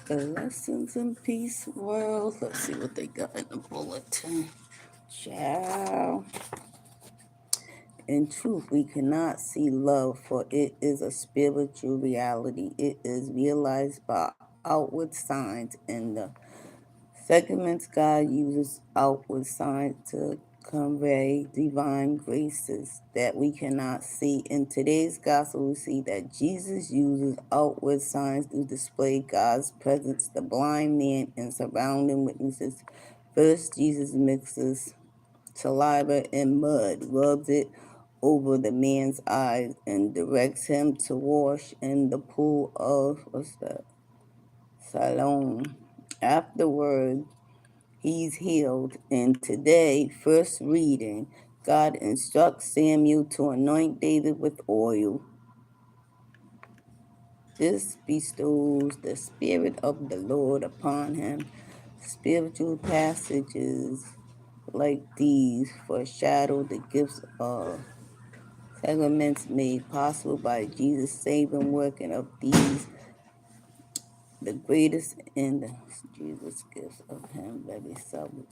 Blessings and peace, world. Let's see what they got in the bulletin. Ciao. In truth, we cannot see love, for it is a spiritual reality. It is realized by outward signs, and the segments God uses outward signs to convey divine graces that we cannot see. In today's gospel, we see that Jesus uses outward signs to display God's presence. The blind man and surrounding witnesses. First, Jesus mixes saliva and mud, rubs it over the man's eyes, and directs him to wash in the pool of, Siloam. Afterward, he's healed. And today, first reading, God instructs Samuel to anoint David with oil. This bestows the Spirit of the Lord upon him. Spiritual passages like these foreshadow the gifts of sacraments made possible by Jesus' saving work, and of these the greatest in the Jesus gifts of him that he suffered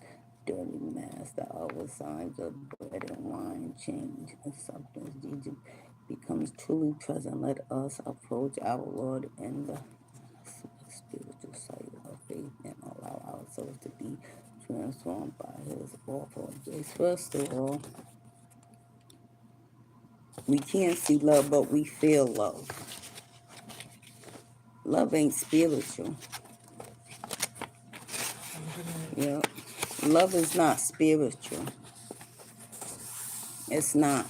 dirty mass, the outward signs of bread and wine change and substance. Jesus becomes truly present. Let us approach our Lord in the spiritual sight of faith and allow ourselves to be transformed by his offer of grace. First of all, we can't see love, but we feel love. Love ain't spiritual. Yeah. Love is not spiritual. It's not.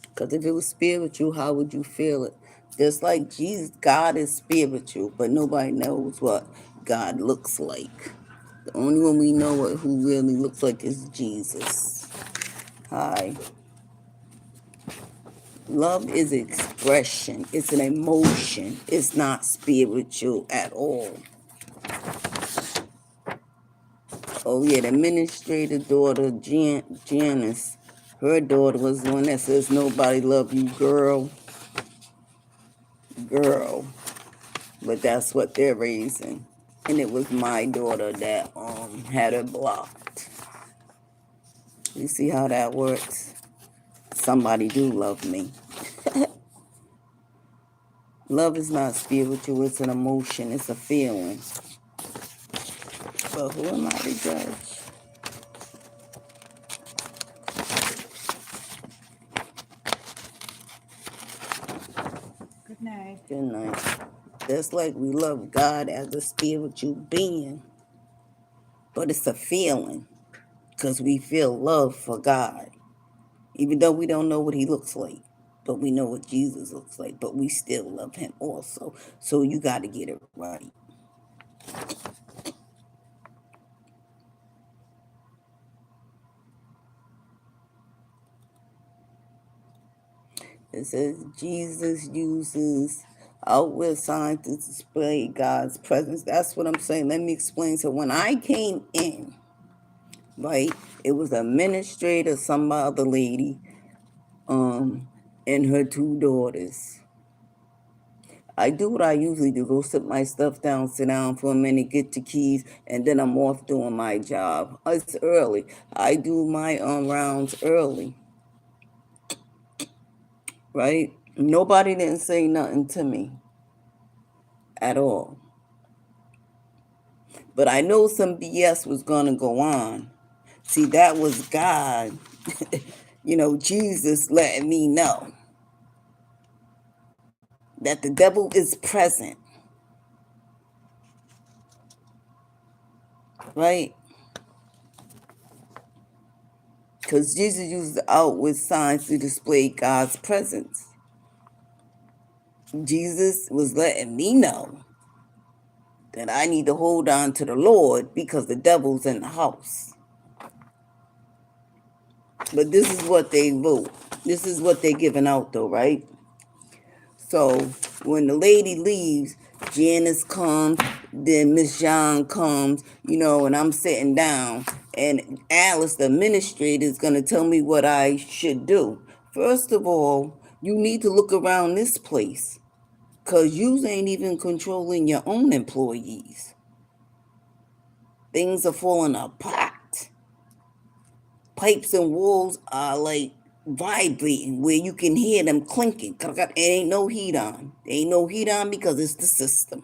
Because if it was spiritual, how would you feel it? Just like Jesus, God is spiritual, but nobody knows what God looks like. The only one we know what who really looks like is Jesus. Hi. Love is expression. It's an emotion. It's not spiritual at all. Oh yeah, the administrator daughter, Janice, her daughter was the one that says, nobody love you, girl. Girl. But that's what they're raising. And it was my daughter that had her blocked. You see how that works? Somebody do love me. Love is not spiritual, it's an emotion, it's a feeling. But who am I to judge? Good night. Good night. Just like we love God as a spiritual being, but it's a feeling, because we feel love for God, even though we don't know what he looks like, but we know what Jesus looks like, but we still love him also. So you got to get it right. It says Jesus uses outward signs to display God's presence. That's what I'm saying. Let me explain. So when I came in, right, it was an administrator, some other lady, and her two daughters. I do what I usually do, go sit my stuff down, sit down for a minute, get the keys, and then I'm off doing my job. It's early. I do my rounds early, right? Nobody didn't say nothing to me at all. But I know some BS was going to go on. See, that was God, Jesus letting me know that the devil is present, right? Because Jesus used the outward signs to display God's presence. Jesus was letting me know that I need to hold on to the Lord because the devil's in the house. But this is what they wrote. This is what they're giving out, though, right? So when the lady leaves, Janice comes, then Miss John comes, and I'm sitting down, and Alice, the administrator, is going to tell me what I should do. First of all, you need to look around this place. Because you ain't even controlling your own employees. Things are falling apart. Pipes and walls are like vibrating where you can hear them clinking. There ain't no heat on. There ain't no heat on because it's the system.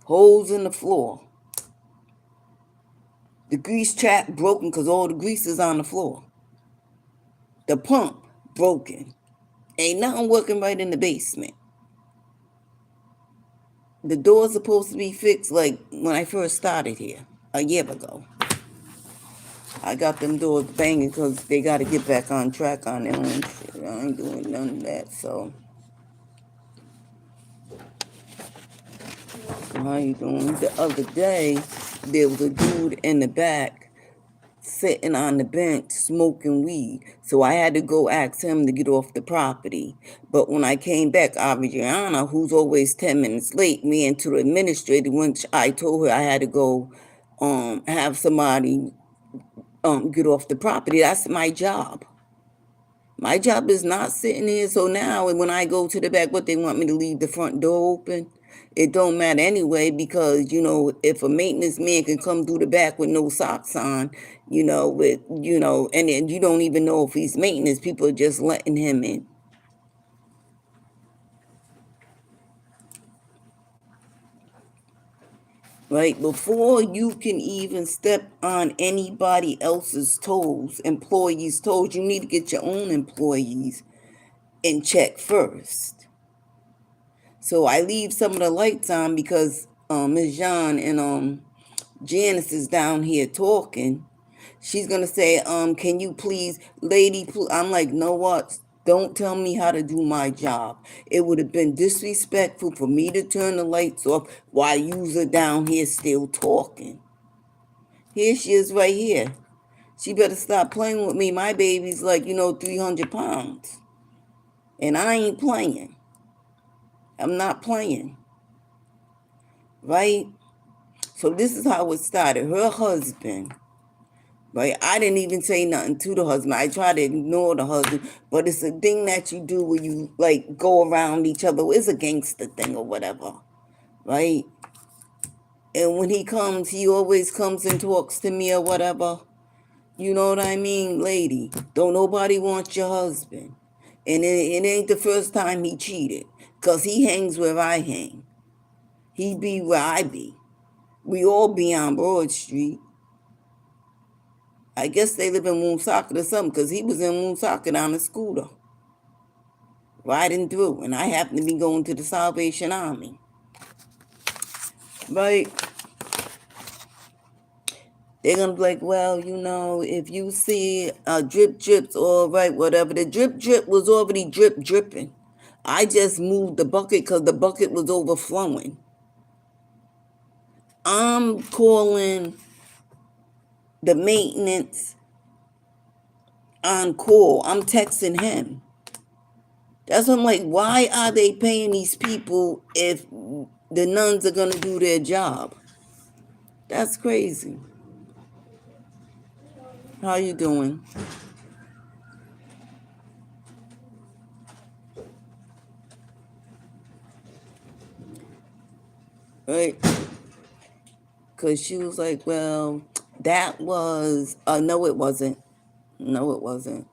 Holes in the floor. The grease trap broken because all the grease is on the floor. The pump broken. Ain't nothing working right in the basement. The door's supposed to be fixed like when I first started here a year ago. I got them doors banging because they got to get back on track on their own shit. I ain't doing none of that, so. How you doing? The other day, there was a dude in the back sitting on the bench smoking weed. So I had to go ask him to get off the property. But when I came back, Adriana, who's always 10 minutes late, me into the administrator, when I told her I had to go have somebody get off the property. That's my job. My job is not sitting here. So now when I go to the back, what they want me to leave the front door open? It don't matter anyway because, if a maintenance man can come through the back with no socks on, and then you don't even know if he's maintenance, people are just letting him in. Right? Before you can even step on anybody else's toes, employees' toes, you need to get your own employees in check first. So I leave some of the lights on because Ms. Jean and Janice is down here talking. She's gonna say, can you please, lady, I'm like, no what? Don't tell me how to do my job. It would have been disrespectful for me to turn the lights off while you're down here still talking. Here she is right here. She better stop playing with me. My baby's like, 300 pounds. And I ain't playing. I'm not playing. Right? So this is how it started. Her husband, right? I didn't even say nothing to the husband. I try to ignore the husband, but it's a thing that you do where you like go around each other. It's a gangster thing or whatever, right? And when he comes, he always comes and talks to me or whatever. You know what I mean, lady? Don't nobody want your husband. And it ain't the first time he cheated, because he hangs where I hang. He be where I be. We all be on Broad Street. I guess they live in Woonsocket or something, because he was in Woonsocket on a scooter, riding through, and I happen to be going to the Salvation Army. Right? They're going to be like, well, if you see drips, all right, whatever. The drip was already dripping. I just moved the bucket because the bucket was overflowing. I'm calling the maintenance on call. I'm texting him. That's what I'm like, why are they paying these people if the nuns are going to do their job? That's crazy. How you doing? Right? Because she was like, well, that was, no, it wasn't. No, it wasn't.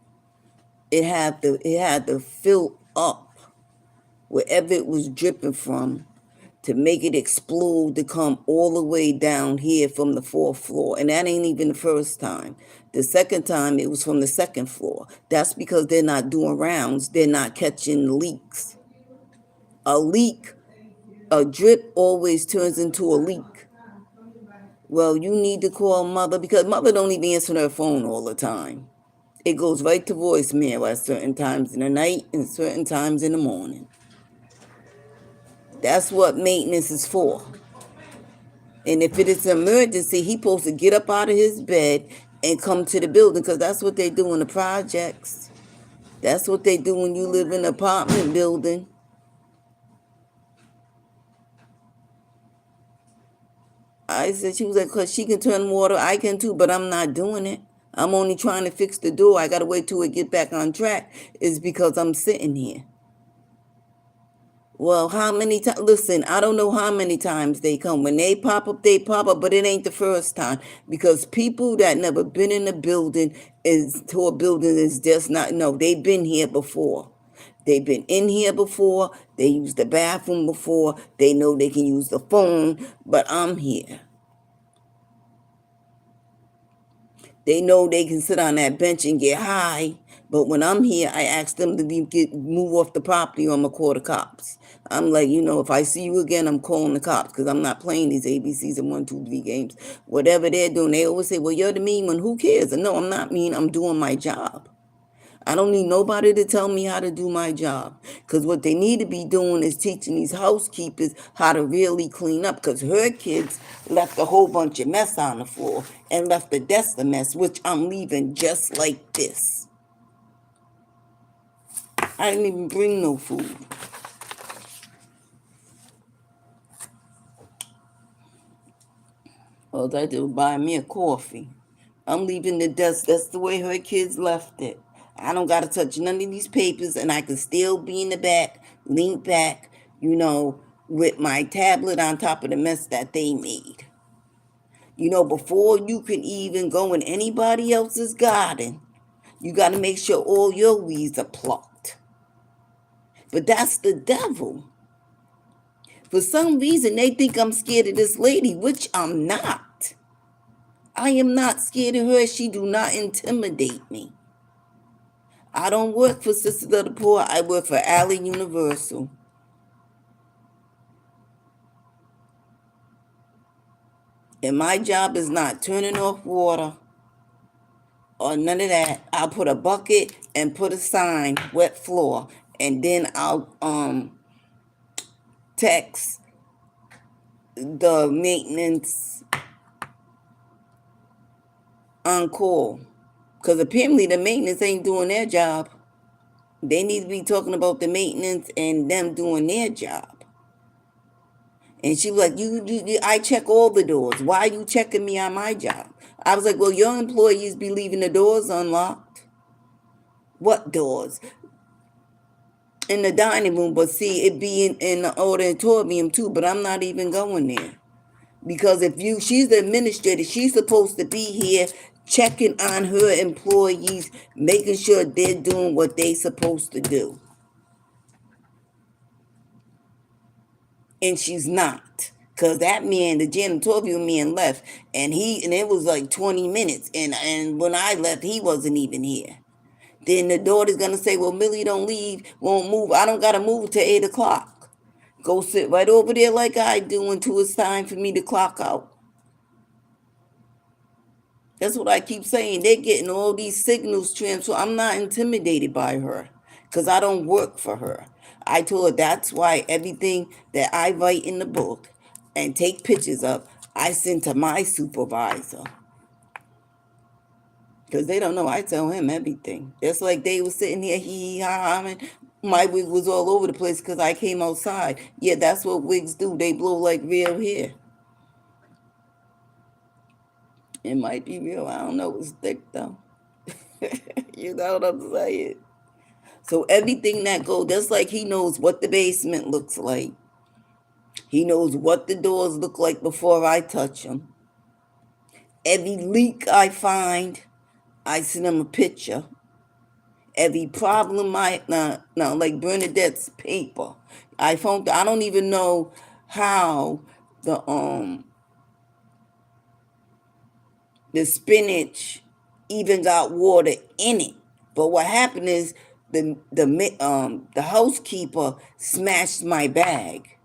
It had to fill up wherever it was dripping from to make it explode to come all the way down here from the fourth floor. And that ain't even the first time. The second time, it was from the second floor. That's because they're not doing rounds. They're not catching leaks. A leak, a drip always turns into a leak. Well, you need to call mother because mother don't even answer her phone all the time. It goes right to voicemail at certain times in the night and certain times in the morning. That's what maintenance is for. And if it is an emergency, he's supposed to get up out of his bed and come to the building because that's what they do in the projects. That's what they do when you live in an apartment building. I said, she was like, because she can turn water, I can too, but I'm not doing it. I'm only trying to fix the door. I got to wait till it get back on track. Is because I'm sitting here. Well, how many times? Listen, I don't know how many times they come. When they pop up, they pop up, but it ain't the first time because people that never been in a building is to a building is just not. No, they've been here before. They've been in here before. They used the bathroom before. They know they can use the phone, but I'm here. They know they can sit on that bench and get high, but when I'm here, I ask them to move off the property or I'm going to call the cops. I'm like, if I see you again, I'm calling the cops because I'm not playing these ABCs and 1, 2, 3 games. Whatever they're doing, they always say, well, you're the mean one. Who cares? And no, I'm not mean. I'm doing my job. I don't need nobody to tell me how to do my job. Because what they need to be doing is teaching these housekeepers how to really clean up. Because her kids left a whole bunch of mess on the floor and left the desk a mess, which I'm leaving just like this. I didn't even bring no food. All I did was buy me a coffee. I'm leaving the desk. That's the way her kids left it. I don't got to touch none of these papers, and I can still be in the back, lean back, with my tablet on top of the mess that they made. Before you can even go in anybody else's garden, you got to make sure all your weeds are plucked. But that's the devil. For some reason, they think I'm scared of this lady, which I'm not. I am not scared of her. She do not intimidate me. I don't work for Sisters of the Poor. I work for Alley Universal. And my job is not turning off water or none of that. I'll put a bucket and put a sign, wet floor, and then I'll text the maintenance on call. Because apparently the maintenance ain't doing their job. They need to be talking about the maintenance and them doing their job. And she was like, I check all the doors. Why are you checking me on my job? I was like, well, your employees be leaving the doors unlocked. What doors? In the dining room, but see, it be in the auditorium too, but I'm not even going there. Because she's the administrator, she's supposed to be here checking on her employees, making sure they're doing what they're supposed to do. And she's not. Cause that man, the janitorial man left, and it was like 20 minutes, and when I left, he wasn't even here. Then the daughter's gonna say, "Well, Millie don't leave, won't move. I don't gotta move till 8 o'clock. Go sit right over there like I do until it's time for me to clock out." That's what I keep saying. They're getting all these signals transferred. I'm not intimidated by her because I don't work for her. I told her that's why everything that I write in the book and take pictures of, I send to my supervisor. Because they don't know. I tell him everything. Just like they were sitting here, hee ha ha, my wig was all over the place because I came outside. Yeah, that's what wigs do. They blow like real hair. It might be real. I don't know. It's thick though. You know what I'm saying? So everything that goes, just like he knows what the basement looks like. He knows what the doors look like before I touch them. Every leak I find, I send him a picture. Every problem now like Bernadette's paper. I don't even know how the spinach even got water in it. But what happened is the housekeeper smashed my bag.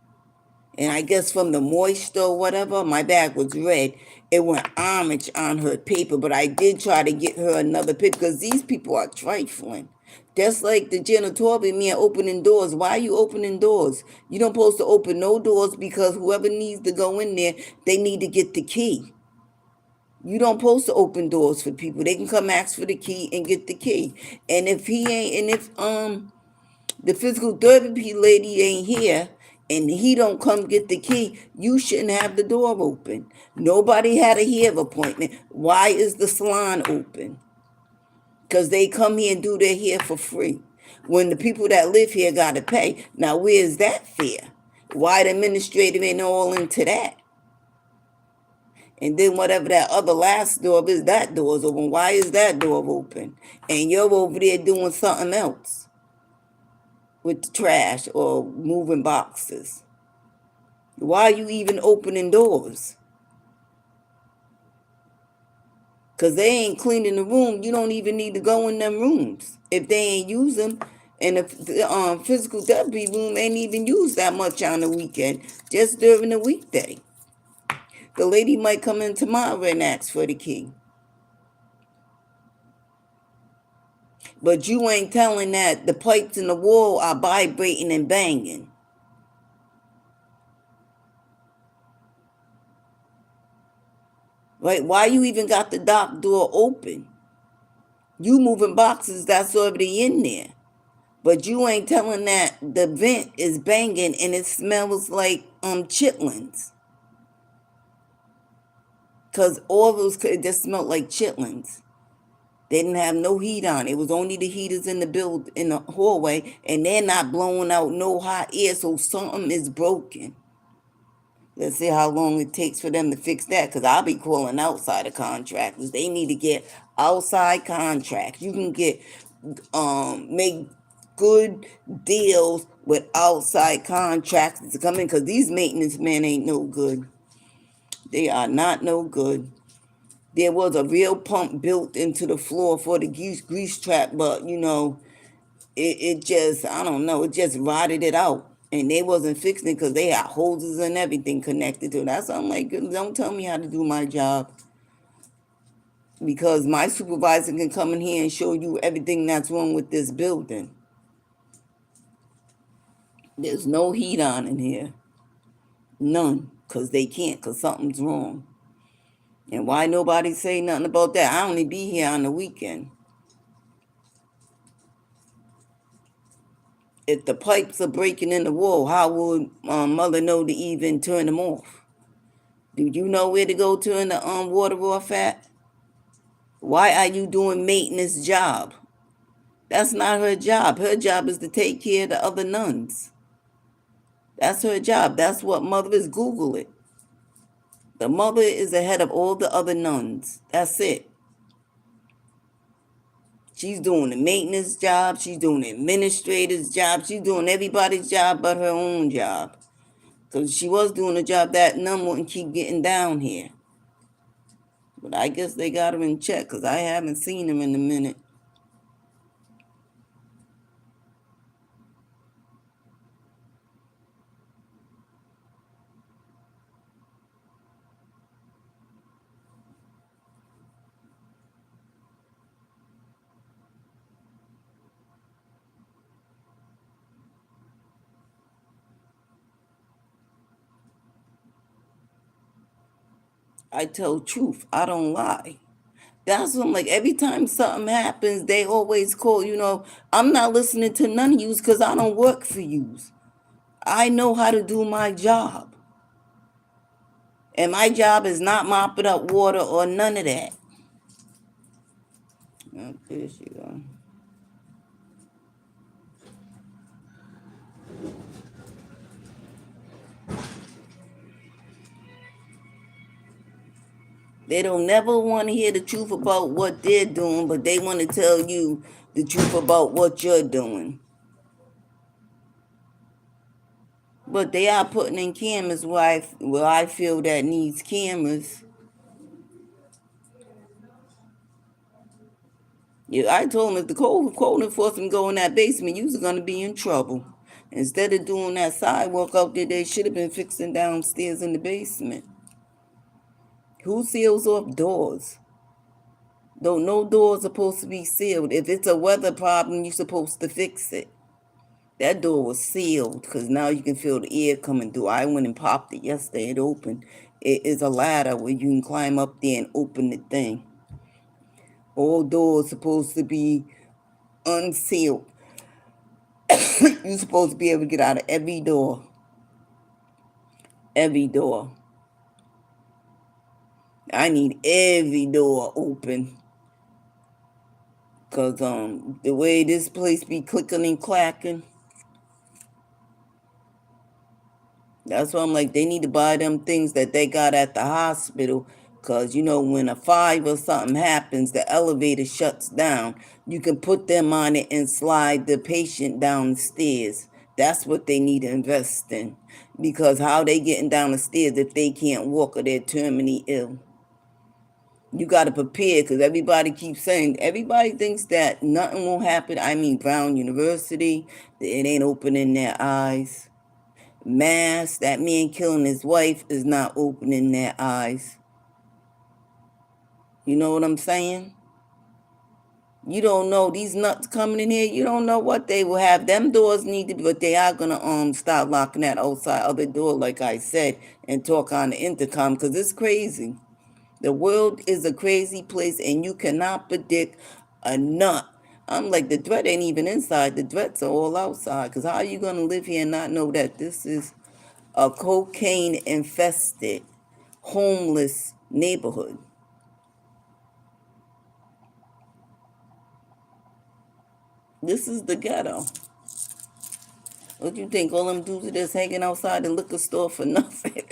And I guess from the moisture or whatever, my bag was red. It went orange on her paper, but I did try to get her another picture because these people are trifling. Just like the janitorial man opening doors. Why are you opening doors? You don't supposed to open no doors because whoever needs to go in there, they need to get the key. You don't supposed to open doors for people. They can come ask for the key and get the key. And if the physical therapy lady ain't here and he don't come get the key, you shouldn't have the door open. Nobody had a hair appointment. Why is the salon open? Because they come here and do their hair for free. when the people that live here got to pay. Now, where's that fair? Why the administrator ain't all into that? And then whatever that other last door is, that door's open. Why is that door open? And you're over there doing something else with the trash or moving boxes. Why are you even opening doors? Because they ain't cleaning the room. You don't even need to go in them rooms if they ain't use them. And the physical therapy room ain't even used that much on the weekend, just during the weekday. The lady might come in tomorrow and ask for the key. But you ain't telling that the pipes in the wall are vibrating and banging. Right? Why you even got the dock door open? You moving boxes that's already in there. But you ain't telling that the vent is banging and it smells like chitlins. Cause all those it just smelled like chitlins. They didn't have no heat on. It was only the heaters in the hallway, and they're not blowing out no hot air, so something is broken. Let's see how long it takes for them to fix that, because I'll be calling outside of contractors. They need to get outside contracts. You can get make good deals with outside contractors to come in, because these maintenance men ain't no good. They are not no good. There was a real pump built into the floor for the grease trap, but it just, I don't know, it just rotted it out. And they wasn't fixing it because they had hoses and everything connected to it. That's why I'm like, don't tell me how to do my job. Because my supervisor can come in here and show you everything that's wrong with this building. There's no heat on in here. None. Because they can't, because something's wrong. And why nobody say nothing about that? I only be here on the weekend. If the pipes are breaking in the wall, how would mother know to even turn them off? Do you know where to go turn the water off at? Why are you doing maintenance job? That's not her job. Her job is to take care of the other nuns. That's her job. That's what mother is. Google it. The mother is the head of all the other nuns. That's it. She's doing the maintenance job. She's doing the administrator's job. She's doing everybody's job but her own job. Because she was doing a job that nun wouldn't keep getting down here. But I guess they got her in check because I haven't seen him in a minute. I tell truth. I don't lie. That's what I'm like. Every time something happens, they always call, I'm not listening to none of yous because I don't work for yous. I know how to do my job. And my job is not mopping up water or none of that. Oh, there she go. They don't never want to hear the truth about what they're doing, but they want to tell you the truth about what you're doing. But they are putting in cameras where I feel that needs cameras. Yeah, I told them if the code enforcement go in that basement, you're going to be in trouble. Instead of doing that sidewalk out there, they should have been fixing downstairs in the basement. Who seals off doors? Though no doors are supposed to be sealed. If it's a weather problem, you're supposed to fix it. That door was sealed because now you can feel the air coming through. I went and popped it yesterday. It opened. It is a ladder where you can climb up there and open the thing. All doors supposed to be unsealed. You're supposed to be able to get out of every door. Every door. I need every door open. Cause the way this place be clicking and clacking, that's why I'm like, they need to buy them things that they got at the hospital. Cause when a fire or something happens, the elevator shuts down. You can put them on it and slide the patient downstairs. That's what they need to invest in. Because how they getting down the stairs if they can't walk or they're terminally ill? You got to prepare, because everybody thinks that nothing will happen. I mean, Brown University, it ain't opening their eyes. Mass, that man killing his wife is not opening their eyes. You know what I'm saying? You don't know these nuts coming in here. You don't know what they will have. Them doors need to be, but they are gonna start locking that outside other door, like I said, and talk on the intercom, because it's crazy. The world is a crazy place, and you cannot predict a nut. I'm like, the threat ain't even inside. The threats are all outside. Because how are you gonna live here and not know that this is a cocaine infested, homeless neighborhood? This is the ghetto. What you think? All them dudes are just hanging outside the liquor store for nothing,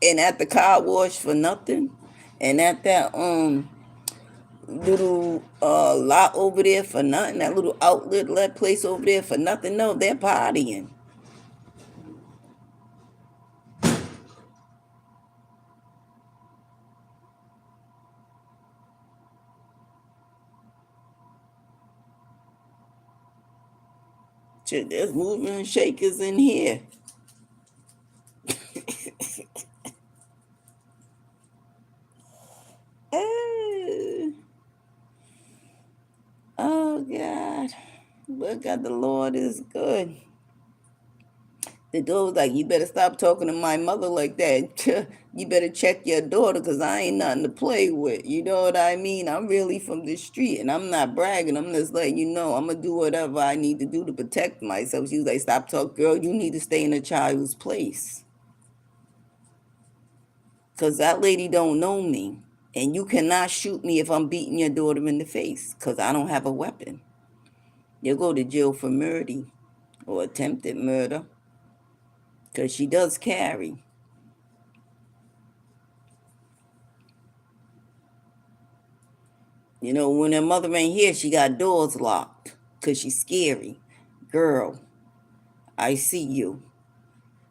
and at the car wash for nothing, and at that little lot over there for nothing, that little outlet place over there for nothing. No, they're partying. Shit, there's moving and shakers in here. Eh, oh God, but God, the Lord is good. The door was like, you better stop talking to my mother like that. You better check your daughter, because I ain't nothing to play with. You know what I mean? I'm really from the street, and I'm not bragging. I'm just letting you know I'm going to do whatever I need to do to protect myself. She was like, stop talking, girl. You need to stay in a child's place. Because that lady don't know me. And you cannot shoot me if I'm beating your daughter in the face, because I don't have a weapon. You'll go to jail for murder or attempted murder, because she does carry. When her mother ain't here, she got doors locked because she's scary. Girl, I see you.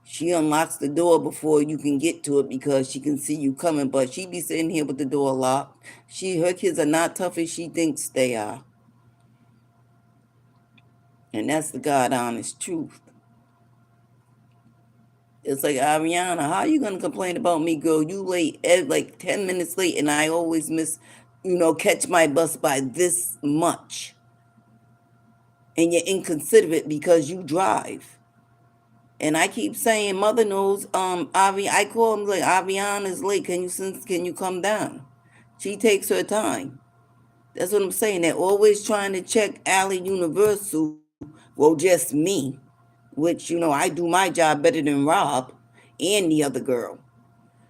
She unlocks the door before you can get to it because she can see you coming, but she be sitting here with the door locked. Her kids are not tough as she thinks they are. And that's the God honest truth. It's like, Ariana, how you gonna complain about me, girl? You late, like 10 minutes late, and I always miss, catch my bus by this much. And you're inconsiderate because you drive. And I keep saying, mother knows, I call him like, Aviana's late. Can you come down? She takes her time. That's what I'm saying. They're always trying to check Alley Universal. Well, just me, which, I do my job better than Rob and the other girl.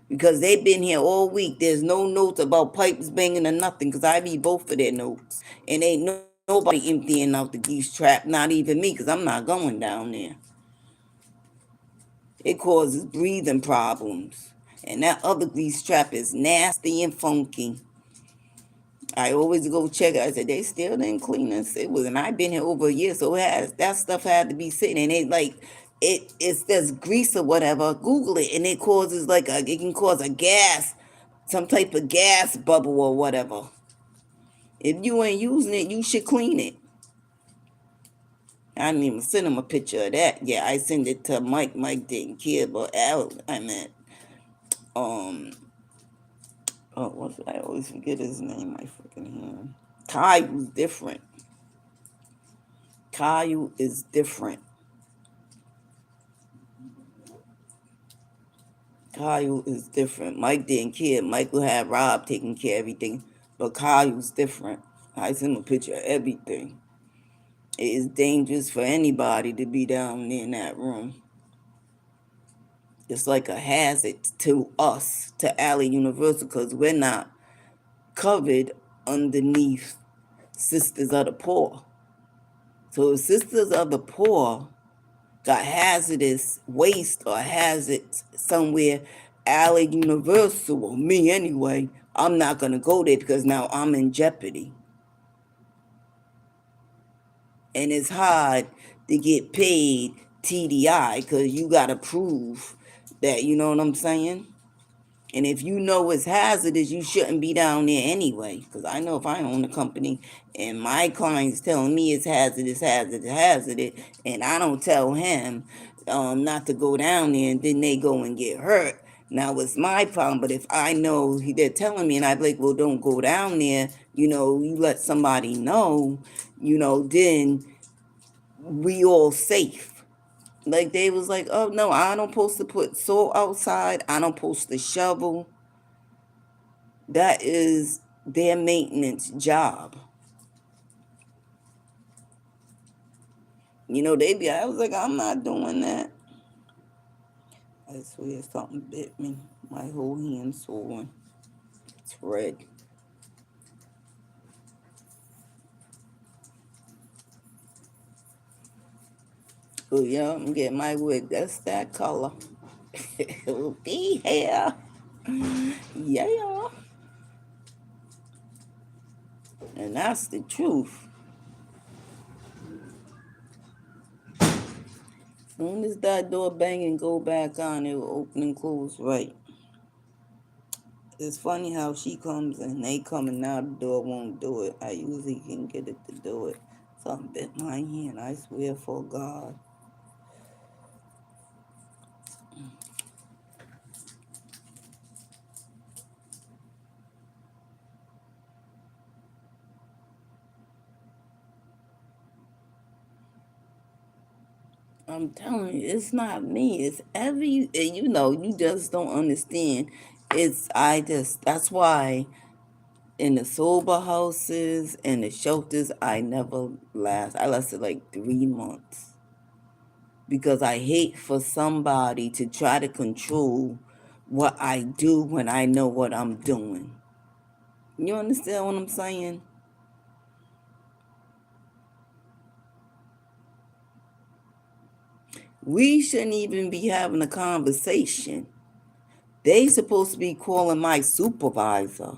Because they've been here all week. There's no notes about pipes banging or nothing, because I read both of their notes. And ain't nobody emptying out the geese trap, not even me, because I'm not going down there. It causes breathing problems. And that other grease trap is nasty and funky. I always go check it. I said, they still didn't clean this. It was, and I've been here over a year, so that stuff had to be sitting. And it's just grease or whatever. Google it, and it can cause a gas, some type of gas bubble or whatever. If you ain't using it, you should clean it. I didn't even send him a picture of that. Yeah, I sent it to Mike. Mike didn't care, but I meant um I always forget his name. I freaking him. Caillou's different. Caillou is different. Caillou is different. Mike didn't care. Michael had Rob taking care of everything, but Caillou's different. I sent him a picture of everything. It is dangerous for anybody to be down there in that room. It's like a hazard to us, to Alley Universal, because we're not covered underneath Sisters of the Poor. So if Sisters of the Poor got hazardous waste or hazards somewhere, Alley Universal, or me anyway, I'm not going to go there because now I'm in jeopardy. And it's hard to get paid TDI because you got to prove that, you know what I'm saying? And if you know it's hazardous, you shouldn't be down there anyway. Because I know if I own a company and my client's telling me it's hazardous, and I don't tell him not to go down there, and then they go and get hurt. Now it's my problem. But if I know they're telling me, and I'm like, well, don't go down there. You let somebody know. Then we all safe. Like they was like, oh no, I don't supposed to put salt outside. I don't supposed to shovel. That is their maintenance job. I was like, I'm not doing that. I swear something bit me. My whole hand swollen. It's red. Oh yeah, I'm getting my wig. That's that color. It'll be here. Yeah. And that's the truth. Soon as that door bang and go back on, it will open and close right. It's funny how she comes and they come and now the door won't do it. I usually can get it to do it. Something bit my hand, I swear for God. I'm telling you, it's not me. It's every, you just don't understand. That's why in the sober houses and the shelters, I never last. I lasted like 3 months because I hate for somebody to try to control what I do when I know what I'm doing. You understand what I'm saying? We shouldn't even be having a conversation. They supposed to be calling my supervisor,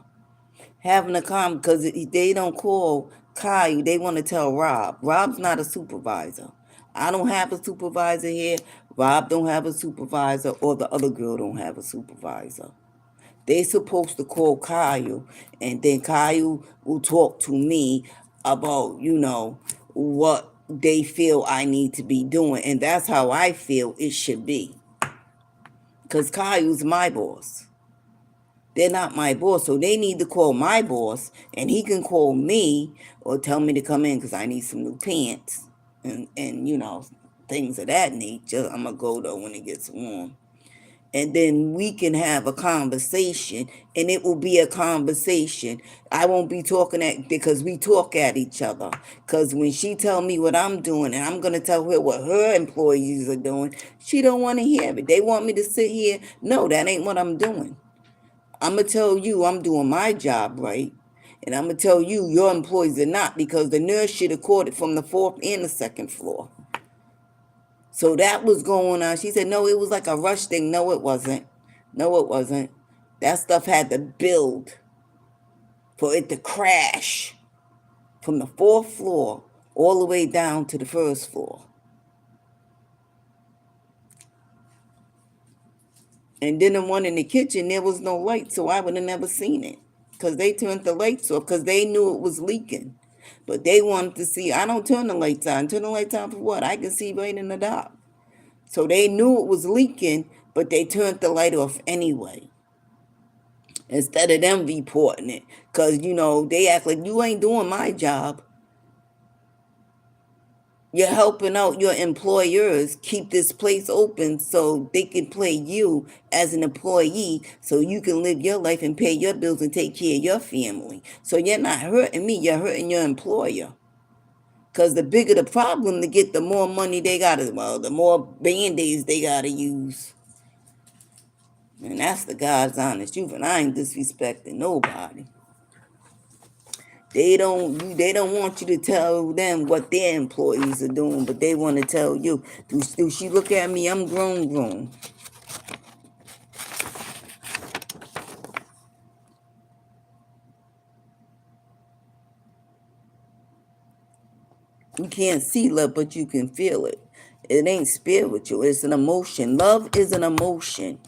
having a because they don't call Kai. They want to tell Rob. Rob's not a supervisor. I don't have a supervisor here. Rob don't have a supervisor, or the other girl don't have a supervisor. They supposed to call Kyle, and then Kyle will talk to me about, what they feel I need to be doing. And that's how I feel it should be. Because Kyle's my boss. They're not my boss, so they need to call my boss, and he can call me or tell me to come in because I need some new pants and things of that nature. I'm going to go, though, when it gets warm. And then we can have a conversation, and it will be a conversation. I won't be talking because we talk at each other. Because when she tell me what I'm doing, and I'm gonna tell her what her employees are doing, she don't want to hear it. They want me to sit here. No, that ain't what I'm doing. I'm gonna tell you I'm doing my job right, and I'm gonna tell you your employees are not because the nurse should have caught it from the fourth and the second floor. So that was going on. She said, no, it was like a rush thing. No, it wasn't. No, it wasn't. That stuff had to build for it to crash from the fourth floor all the way down to the first floor. And then the one in the kitchen, there was no light, so I would have never seen it because they turned the lights off because they knew it was leaking. But they wanted to see, I don't turn the lights on. Turn the lights on for what? I can see right in the dark. So they knew it was leaking, but they turned the light off anyway. Instead of them reporting it. Because, they act like you ain't doing my job. You're helping out your employers keep this place open so they can play you as an employee so you can live your life and pay your bills and take care of your family. So you're not hurting me, you're hurting your employer. Because the bigger the problem to get, the more money they got to, the more band-aids they got to use. And that's the God's honest truth. And I ain't disrespecting nobody. They don't want you to tell them what their employees are doing, but they want to tell you. Do she look at me? I'm grown. You can't see love, but you can feel it. It ain't spiritual. It's an emotion. Love is an emotion.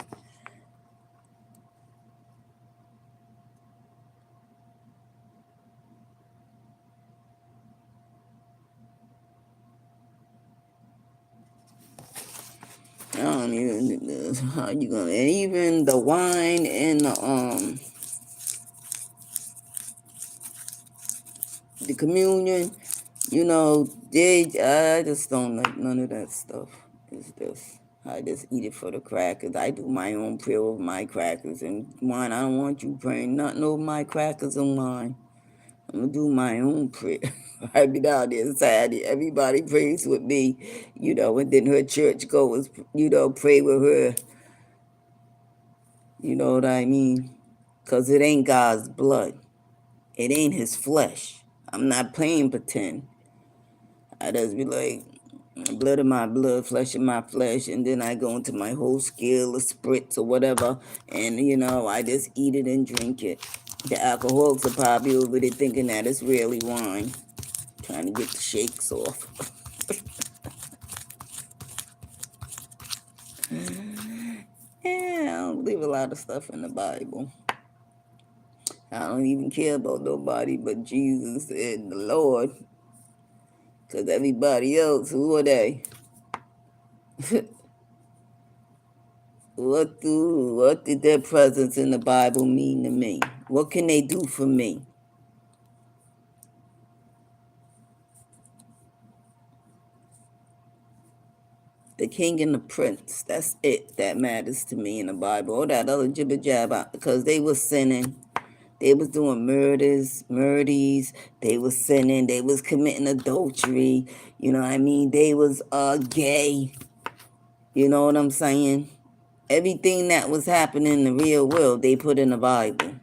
I don't even how you gonna. And even the wine and the communion, I just don't like none of that stuff. It's just I just eat it for the crackers. I do my own prayer over my crackers and wine. I don't want you praying nothing over my crackers and wine. I'm gonna do my own prayer. I be down there Saturday. Everybody prays with me, and then her church goers, pray with her. You know what I mean? Cause it ain't God's blood. It ain't his flesh. I'm not playing pretend. I just be like, blood of my blood, flesh of my flesh, and then I go into my whole scale of spritz or whatever, and I just eat it and drink it. The alcoholics are probably over there thinking that it's really wine, trying to get the shakes off. Yeah, I don't believe a lot of stuff in the Bible. I don't even care about nobody but Jesus and the Lord, because everybody else, who are they? What did their presence in the Bible mean to me? What can they do for me? The king and the prince. That's it that matters to me in the Bible. All that other jibber jabber, because they were sinning. They was doing murders. They was sinning. They was committing adultery. You know what I mean? They was gay. You know what I'm saying? Everything that was happening in the real world, they put in the Bible.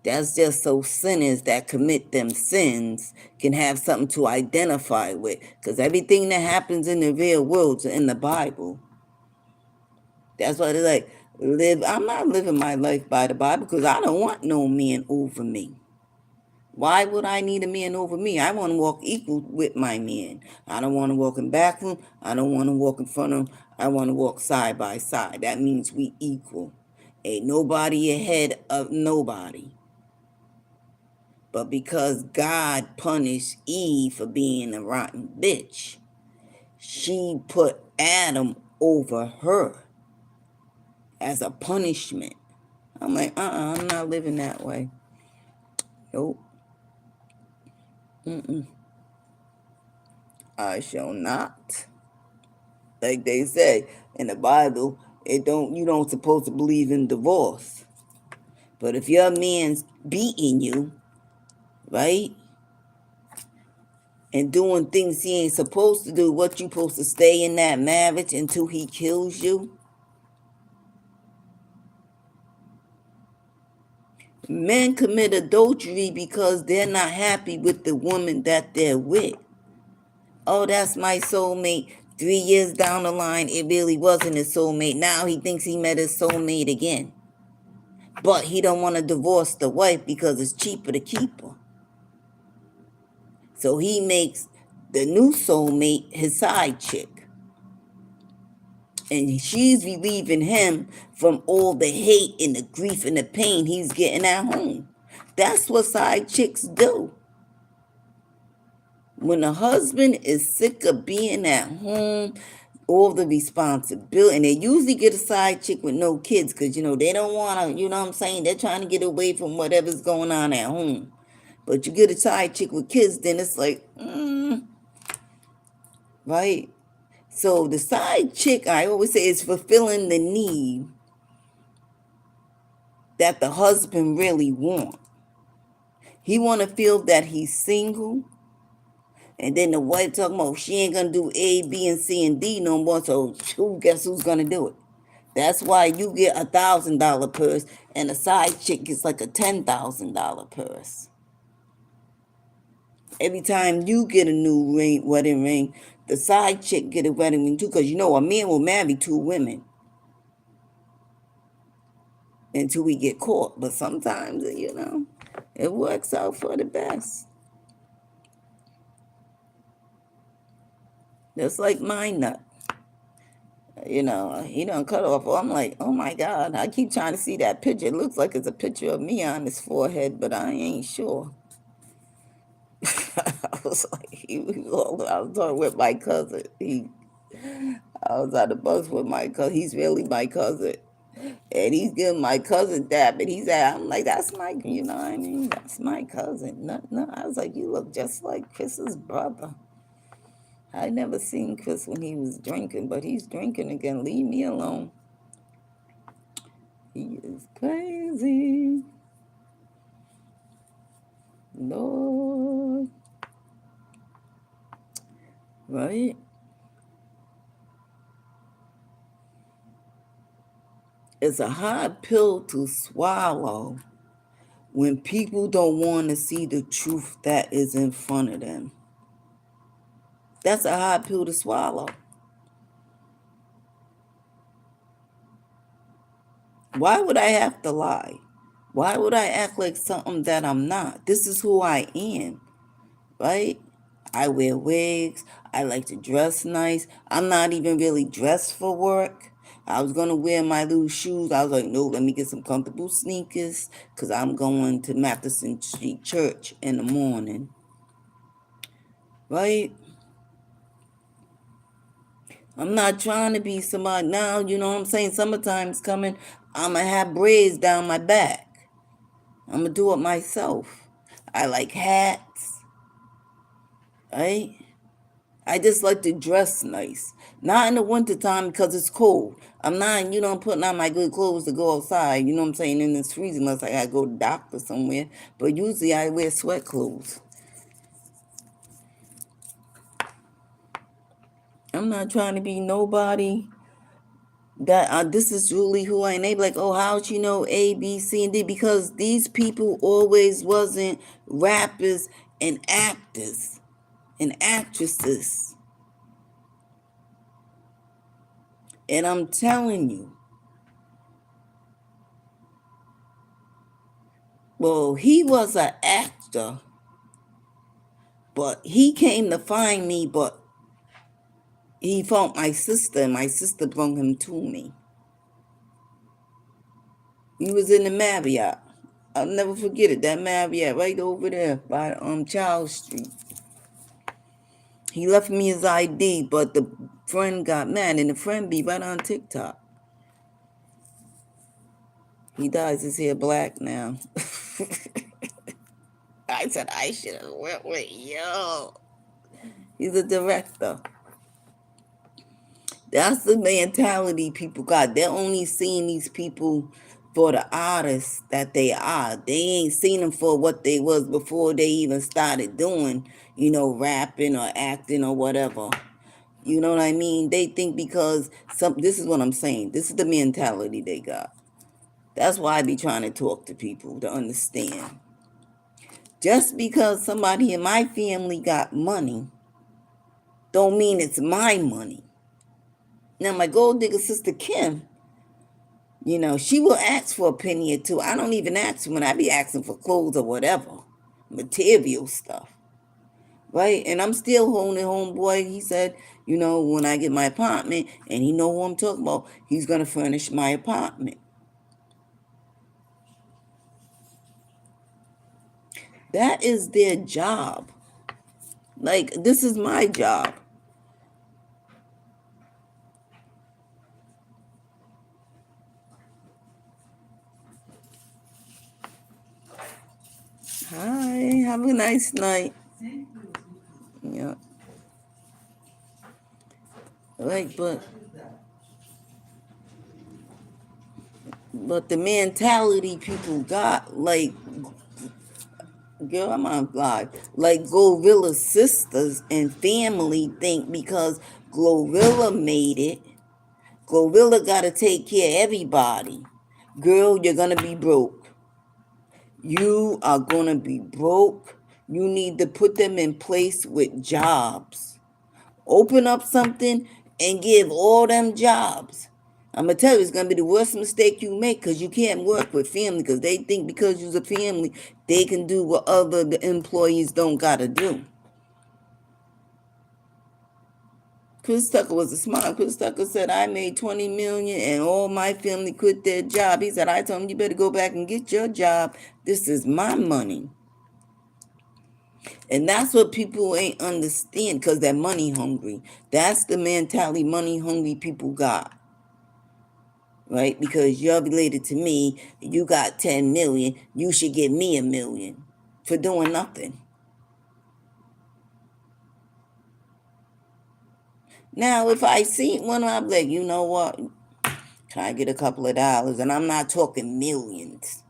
That's just so sinners that commit them sins can have something to identify with. Because everything that happens in the real world's in the Bible. That's why they're like, I'm not living my life by the Bible because I don't want no man over me. Why would I need a man over me? I want to walk equal with my man. I don't want to walk in back of him. I don't want to walk in front of him. I want to walk side by side. That means we equal. Ain't nobody ahead of nobody. But because God punished Eve for being a rotten bitch, she put Adam over her as a punishment. I'm like, I'm not living that way. Nope. Mm-mm. I shall not. Like they say in the Bible, you don't supposed to believe in divorce. But if your man's beating you, right, and doing things he ain't supposed to do, what you supposed to stay in that marriage until he kills you? Men commit adultery because they're not happy with the woman that they're with. Oh, that's my soulmate. 3 years down the line, it really wasn't his soulmate. Now he thinks he met his soulmate again. But he don't want to divorce the wife because it's cheaper to keep her. So he makes the new soulmate his side chick. And she's relieving him from all the hate and the grief and the pain he's getting at home. That's what side chicks do. When a husband is sick of being at home, all the responsibility, and they usually get a side chick with no kids because, they don't want to, you know what I'm saying? They're trying to get away from whatever's going on at home. But you get a side chick with kids, then it's like, right? So the side chick, I always say, is fulfilling the need that the husband really want. He want to feel that he's single. And then the wife talking about she ain't gonna do A, B, and C and D no more. So guess who's gonna do it? That's why you get $1,000 purse and a side chick gets like a $10,000 purse. Every time you get a new wedding ring, the side chick get a wedding ring too, because you know a man will marry two women until we get caught. But sometimes, it works out for the best. Just like my nut. He done cut off. I'm like, oh my God. I keep trying to see that picture. It looks like it's a picture of me on his forehead, but I ain't sure. I was like, I was talking with my cousin. I was on the bus with my cousin. He's really my cousin. And he's giving my cousin that, but I'm like, that's my, you know what I mean? That's my cousin. No, no. I was like, you look just like Chris's brother. I never seen Chris when he was drinking, but he's drinking again. Leave me alone. He is crazy. Lord. Right? It's a hard pill to swallow when people don't want to see the truth that is in front of them. That's a hard pill to swallow. Why would I have to lie? Why would I act like something that I'm not? This is who I am, right? I wear wigs. I like to dress nice. I'm not even really dressed for work. I was going to wear my little shoes. I was like, no, let me get some comfortable sneakers because I'm going to Matheson Street Church in the morning. Right? I'm not trying to be somebody now, you know what I'm saying? Summertime's coming. I'm going to have braids down my back. I'm going to do it myself. I like hats. Right? I just like to dress nice. Not in the wintertime because it's cold. I'm not, putting on my good clothes to go outside, you know what I'm saying, in this freezing unless I gotta go to the doctor somewhere. But usually I wear sweat clothes. I'm not trying to be nobody that this is really who I am. They be like, oh, how'd you know A, B, C, and D? Because these people always wasn't rappers and actors and actresses. And I'm telling you, well, he was an actor, but he came to find me, but he found my sister, and my sister brought him to me. He was in the Marriott. I'll never forget it, that Marriott right over there by Charles Street. He left me his ID, but the friend got mad, and the friend be right on TikTok. He dyes his hair black now. I said I should have went with yo. He's a director. That's the mentality people got. They're only seeing these people for the artists that they are. They ain't seen them for what they was before they even started doing, rapping or acting or whatever. You know what I mean? They think because this is what I'm saying. This is the mentality they got. That's why I be trying to talk to people to understand. Just because somebody in my family got money, don't mean it's my money. Now my gold digger sister Kim, she will ask for a penny or two. I don't even ask when I be asking for clothes or whatever, material stuff, right? And I'm still holding homeboy. He said, when I get my apartment, and he know who I'm talking about, he's gonna furnish my apartment. That is their job. Like, this is my job. Hi, have a nice night. Yeah. Like, but the mentality people got, like, girl, I'm on live. Like Glorilla's sisters and family think because Glorilla made it, Glorilla got to take care of everybody. Girl, you're going to be broke. You are going to be broke. You need to put them in place with jobs. Open up something and give all them jobs. I'm gonna tell you, it's gonna be the worst mistake you make because you can't work with family because they think because you're a family, they can do what other employees don't gotta do. Chris Tucker was a smart. Chris Tucker said, I made 20 million and all my family quit their job. He said, I told him, you better go back and get your job. This is my money. And that's what people ain't understand because they're money hungry. That's the mentality money hungry people got. Right? Because you're related to me, you got 10 million, you should give me $1 million for doing nothing. Now, if I see one, I'm like, you know what? Can I get a couple of dollars? And I'm not talking millions.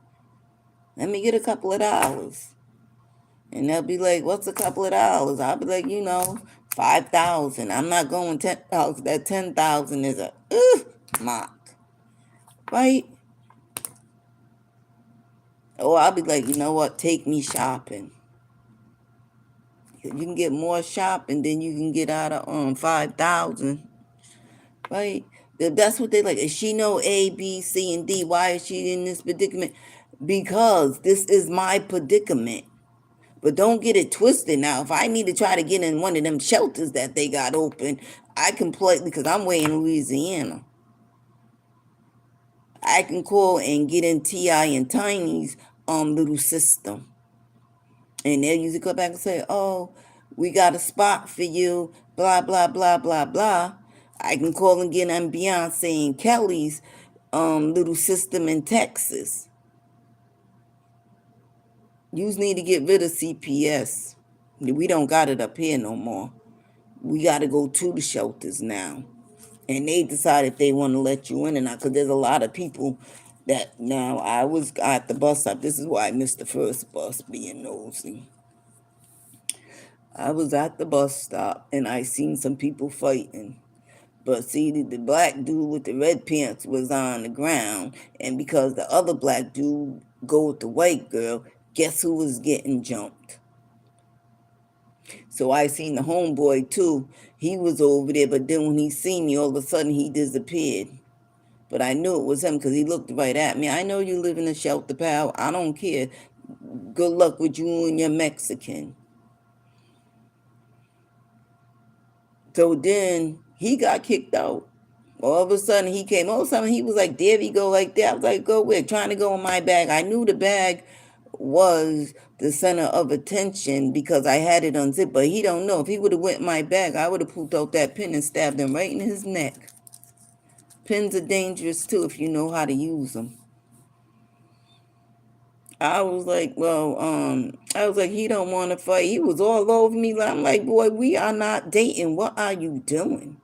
Let me get a couple of dollars. And they'll be like, what's a couple of dollars? I'll be like, 5,000. I'm not going 10,000. That 10,000 is a mock. Right? Or I'll be like, you know what? Take me shopping. You can get more shopping than you can get out of 5,000. Right? That's what they like. If she know A, B, C, and D, why is she in this predicament? Because this is my predicament. But don't get it twisted now. If I need to try to get in one of them shelters that they got open, I can play because I'm way in Louisiana. I can call and get in T.I. and Tiny's little system. And they'll usually come back and say, oh, we got a spot for you, blah, blah, blah, blah, blah. I can call and get on Beyonce and Kelly's little system in Texas. You need to get rid of CPS. We don't got it up here no more. We got to go to the shelters now. And they decide if they want to let you in or not. Because there's a lot of people that now I was at the bus stop. This is why I missed the first bus being nosy. I was at the bus stop and I seen some people fighting. But see, the black dude with the red pants was on the ground. And because the other black dude go with the white girl, guess who was getting jumped? So I seen the homeboy too. He was over there, but then when he seen me, all of a sudden he disappeared. But I knew it was him because he looked right at me. I know you live in a shelter, pal. I don't care. Good luck with you and your Mexican. So then he got kicked out. All of a sudden he came. All of a sudden he was like, there he go like that. I was like, go where? Trying to go in my bag. I knew the bag was the center of attention because I had it unzipped. But he don't know. If he would have went in my bag, I would have pulled out that pin and stabbed him right in his neck. Pins are dangerous too if you know how to use them. I was like, he don't want to fight. He was all over me. I'm like, boy, we are not dating. What are you doing?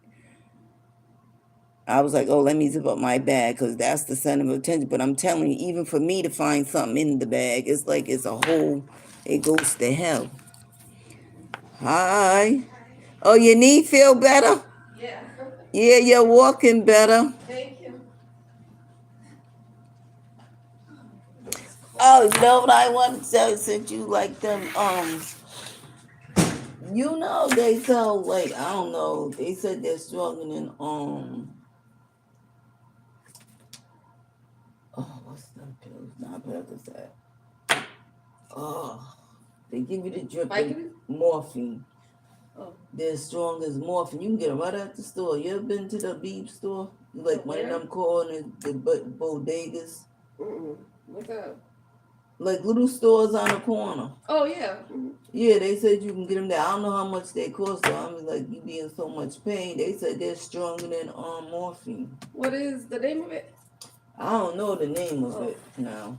I was like, oh, let me zip up my bag because that's the center of attention. But I'm telling you, even for me to find something in the bag, it's like it's a whole, it goes to hell. Hi. Oh, your knee feel better? Yeah. Yeah, you're walking better. Thank you. Oh, you know what I want to say since you like them, they sell like, I don't know, they said they're struggling, what's them pills? Not Percocet. Oh, they give you the drip of morphine. Oh. They're strong as morphine. You can get it right at the store. You ever been to the Beeb store? Like one of them corners, the bodegas? What's up? Like little stores on the corner. Oh, yeah. Yeah, they said you can get them there. I don't know how much they cost, so I'm like, you be in so much pain. They said they're stronger than morphine. What is the name of it? I don't know the name of it now.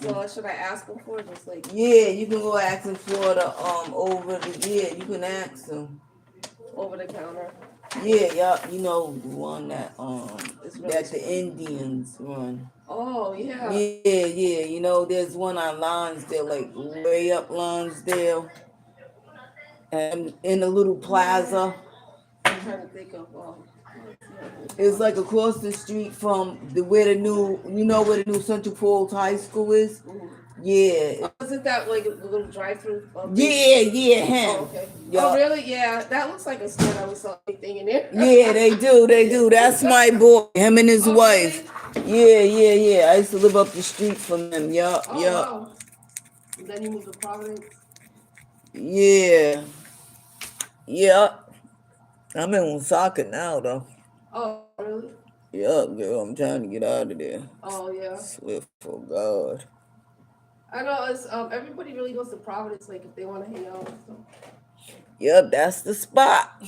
So should I ask them for it? Just like yeah, you can go ask them for the you can ask them over the counter. Yeah, you know the one that that the Indians run. Oh yeah. Yeah. You know, there's one on Lonsdale, like way up Lonsdale, and in a little plaza. I'm trying to think of. It's like across the street from where the new Central Falls High School is. Mm-hmm. Yeah. Was is it that like a little drive-through? Yeah, Oh, him. okay. Oh, Yup. really? Yeah, that looks like a store that would sell anything in there. Yeah, they do. That's my boy, him and his Oh, wife. really? Yeah. I used to live up the street from them. Oh, Yup. wow. And then you moved to Providence. Yeah, yup. I'm in Osaka now, though. Oh, really? Yup, girl, I'm trying to get out of there. Oh, yeah. Swear for God. I know it's everybody really goes to Providence like if they want to hang out and stuff. Yup, that's the spot.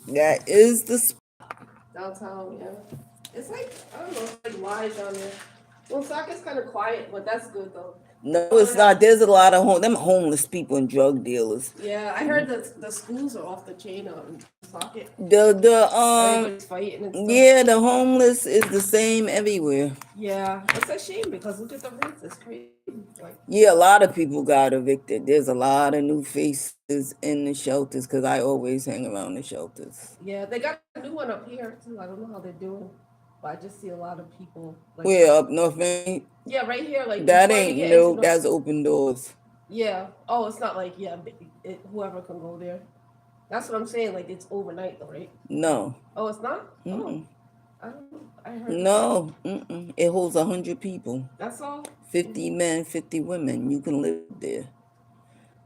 That is the spot. Downtown, yeah. It's like I don't know, it's like live down there. Well, Osaka's kind of quiet, but that's good though. No, Oh, it's not. There's a lot of them homeless people and drug dealers. yeah, I heard that the schools are off the chain in Osaka. The Everybody's fighting and stuff. yeah, the homeless is the same everywhere. Yeah, it's a shame because look at the rents. It's crazy. Like, Yeah, a lot of people got evicted. There's a lot of new faces in the shelters because I always hang around the shelters. yeah, they got a new one up here too. I don't know how they're doing, but I just see a lot of people. Like, Where up north ain't? yeah, right here. Like That before we ain't get no. into That's open doors. yeah. Oh, it's not like yeah, whoever can go there. That's what I'm saying. Like it's overnight though, right? No. Oh, it's not. Oh, Mm-mm. I don't know. I heard. No. Mm-mm. It holds 100 people. That's all. 50 men, 50 women. You can live there.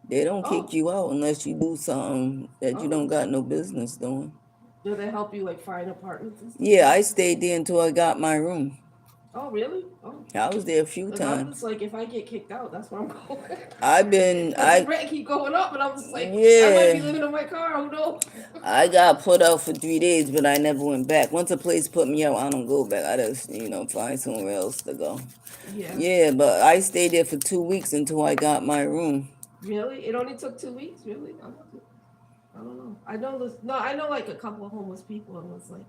They don't Oh, kick you out unless you do something that you oh. don't got no business doing. Do they help you like find apartments and stuff? Yeah, I stayed there until I got my room. Oh, really? Oh. I was there a few Because I'm times. just like, if I get kicked out, that's where I'm going. I've been, Because the rent keep going up, and I'm just like, I might be yeah, living in my car. Who knows? I got put out for 3 days, but I never went back. Once a place put me out, I don't go back. I just, find somewhere else to go. Yeah. Yeah, but I stayed there for 2 weeks until I got my room. Really? It only took 2 weeks? Really? I don't know. I know this. No, I know like a couple of homeless people, and it's like,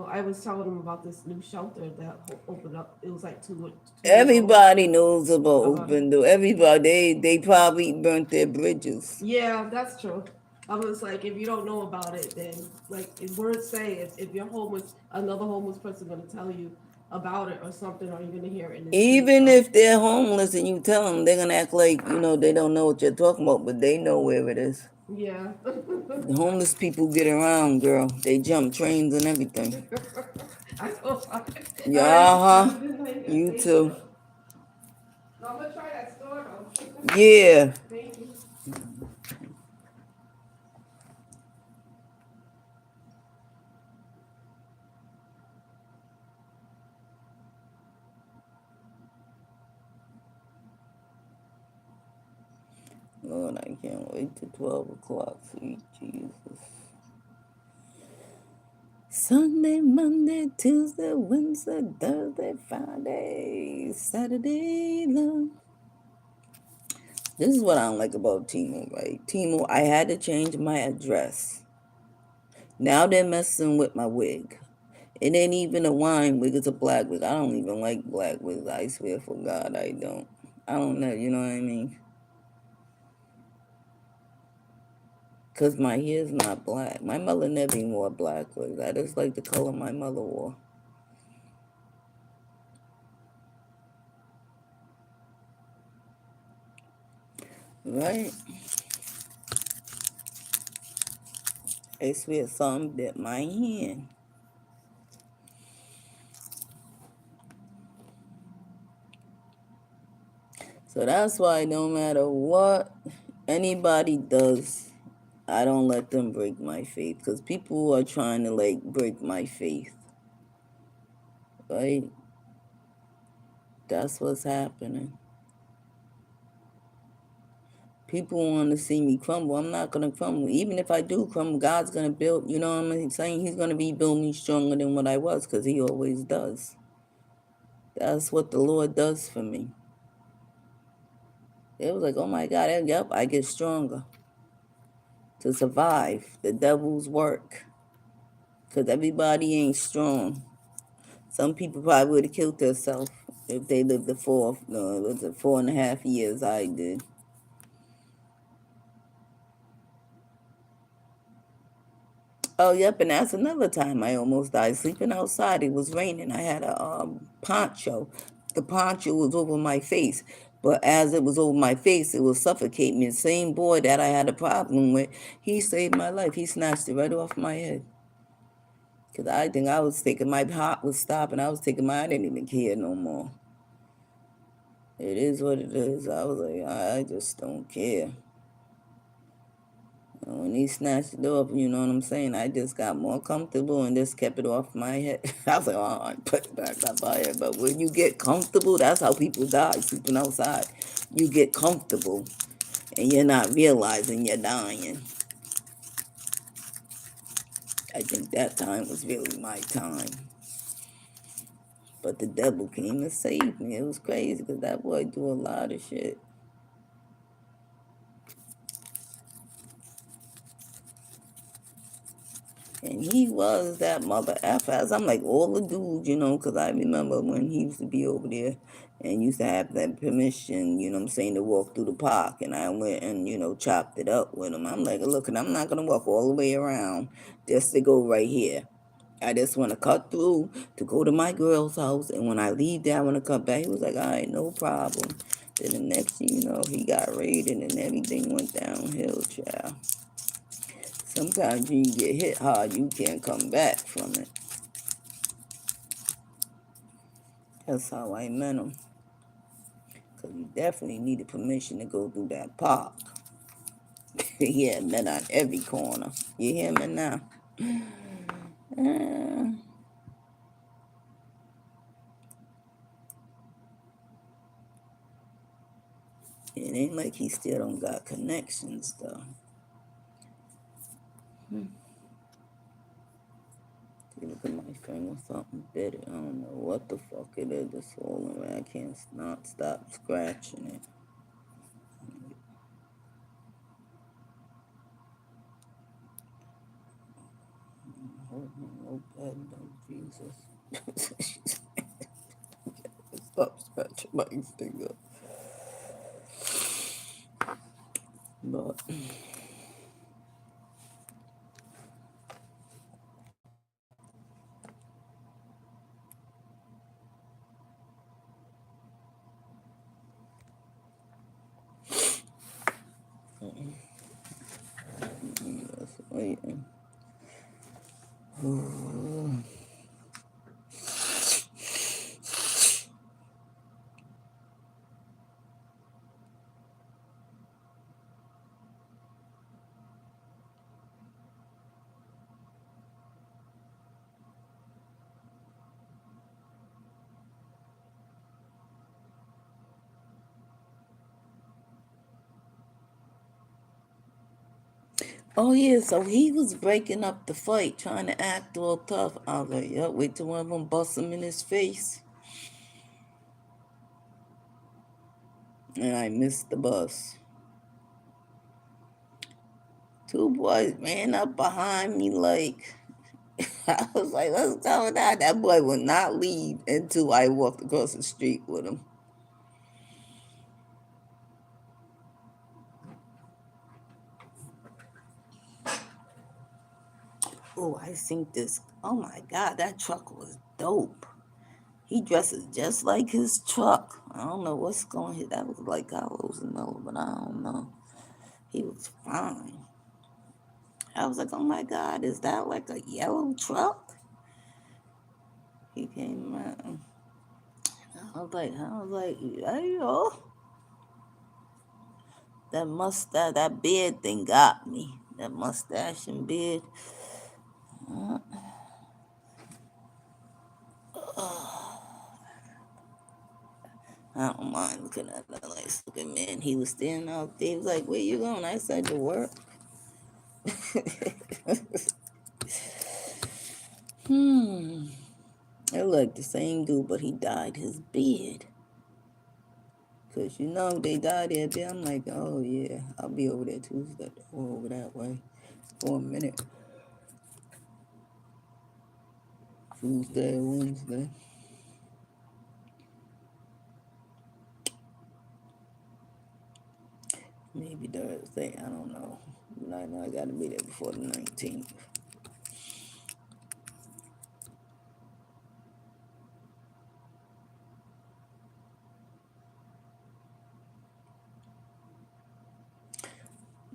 I was telling them about this new shelter that opened up. It was like two years old. Everybody knows about Uh-huh. open door. Everybody, they probably burnt their bridges. Yeah, that's true. I was like, if you don't know about it, then like if words say if you're homeless, another homeless person gonna tell you about it or something, or you're gonna hear it in the Even street. if they're homeless and you tell them, they're gonna act like they don't know what you're talking about, but they know where it is. Yeah. The homeless people get around, girl. They jump trains and everything. I know. Yeah, you too. No, I'm gonna try that store though. Yeah. Thank you. Lord, I can't wait till 12 o'clock. Sweet Jesus. Sunday, Monday, Tuesday, Wednesday, Thursday, Friday, Saturday, love. This is what I don't like about Timo, right? Timo, I had to change my address. Now they're messing with my wig. It ain't even a wine wig, it's a black wig. I don't even like black wigs. I swear for God, I don't. I don't know, you know what I mean? Because my hair's not black. My mother never even wore black wigs. I just like the color my mother wore. Right? I swear something bit my hand. So that's why no matter what anybody does, I don't let them break my faith. Because people are trying to like break my faith. Right? That's what's happening. People want to see me crumble. I'm not going to crumble. Even if I do crumble, God's going to build, you know what I'm saying? He's going to be building me stronger than what I was because he always does. That's what the Lord does for me. It was like, oh my God, yep, I get stronger to survive the devil's work. Because everybody ain't strong. Some people probably would have killed themselves if they lived the 4.5 years I did. Oh, yep, and that's another time I almost died. Sleeping outside, it was raining. I had a poncho. The poncho was over my face. But as it was over my face, it was suffocating me. The same boy that I had a problem with, he saved my life. He snatched it right off my head. Because I think I was thinking my heart was stopping. I was thinking I didn't even care no more. It is what it is. I was like, I just don't care. When he snatched it off, you know what I'm saying? I just got more comfortable and just kept it off my head. I was like, oh, I put it back up my head. But when you get comfortable, that's how people die, sleeping outside. You get comfortable and you're not realizing you're dying. I think that time was really my time. But the devil came and saved me. It was crazy because that boy do a lot of shit. And he was that mother effer. As I'm like all the dudes, you know, because I remember when he used to be over there and used to have that permission, you know what I'm saying, to walk through the park. And I went and, you know, chopped it up with him. I'm like, look, and I'm not going to walk all the way around just to go right here. I just want to cut through to go to my girl's house. And when I leave there, I want to come back. He was like, all right, no problem. Then the next thing you know, he got raided and everything went downhill, child. Sometimes when you get hit hard, you can't come back from it. That's how I met him. Because he definitely needed permission to go through that park. He had men on every corner. You hear me now? Uh, it ain't like he still don't got connections, though. Look at my finger, something bit it. I don't know what the fuck it is. It's swollen. I can't not stop scratching it. Oh, God, no, Jesus. Stop scratching my finger. But just waiting. Oh yeah, so he was breaking up the fight, trying to act all tough. I was like, yep, wait till one of them bust him in his face. And I missed the bus. Two boys ran up behind me like I was like, what's going on? That boy would not leave until I walked across the street with him. Oh, I think this. Oh my God, that truck was dope. He dresses just like his truck. I don't know what's going on. That was like Carlos and Miller, but I don't know. He was fine. I was like, oh my God, is that like a yellow truck? He came around. I was like, hey, yo. That mustache, that beard thing got me. That mustache and beard. Uh, I don't mind looking at that nice looking man. He was standing out there. He was like, where you going? I said, to work. hmm. It looked the same dude, but he dyed his beard. Because, you know, they dyed their beard. I'm like, oh, yeah, I'll be over there Tuesday. Or over that way for a minute. Tuesday, Wednesday. Maybe Thursday. I don't know. But I know I got to be there before the 19th.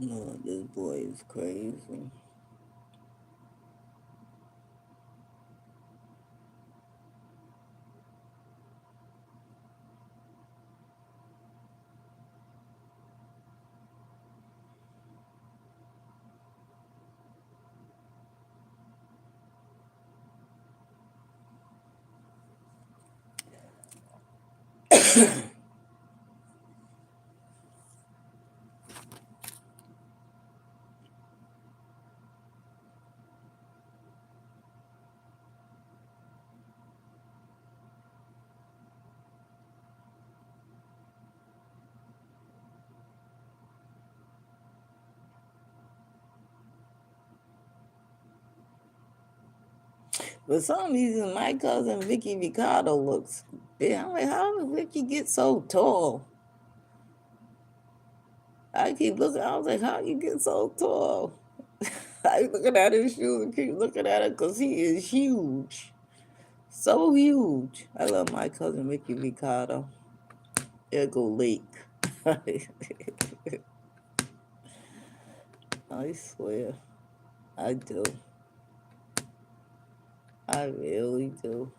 No, this boy is crazy. For some reason, my cousin Vicky Ricardo looks big. I'm like, how did Vicky get so tall? I keep looking. I was like, how you get so tall? I keep looking at his shoes and keep looking at it because he is huge. So huge. I love my cousin Vicky Ricardo. Ergo Lake. I swear. I do. I really do.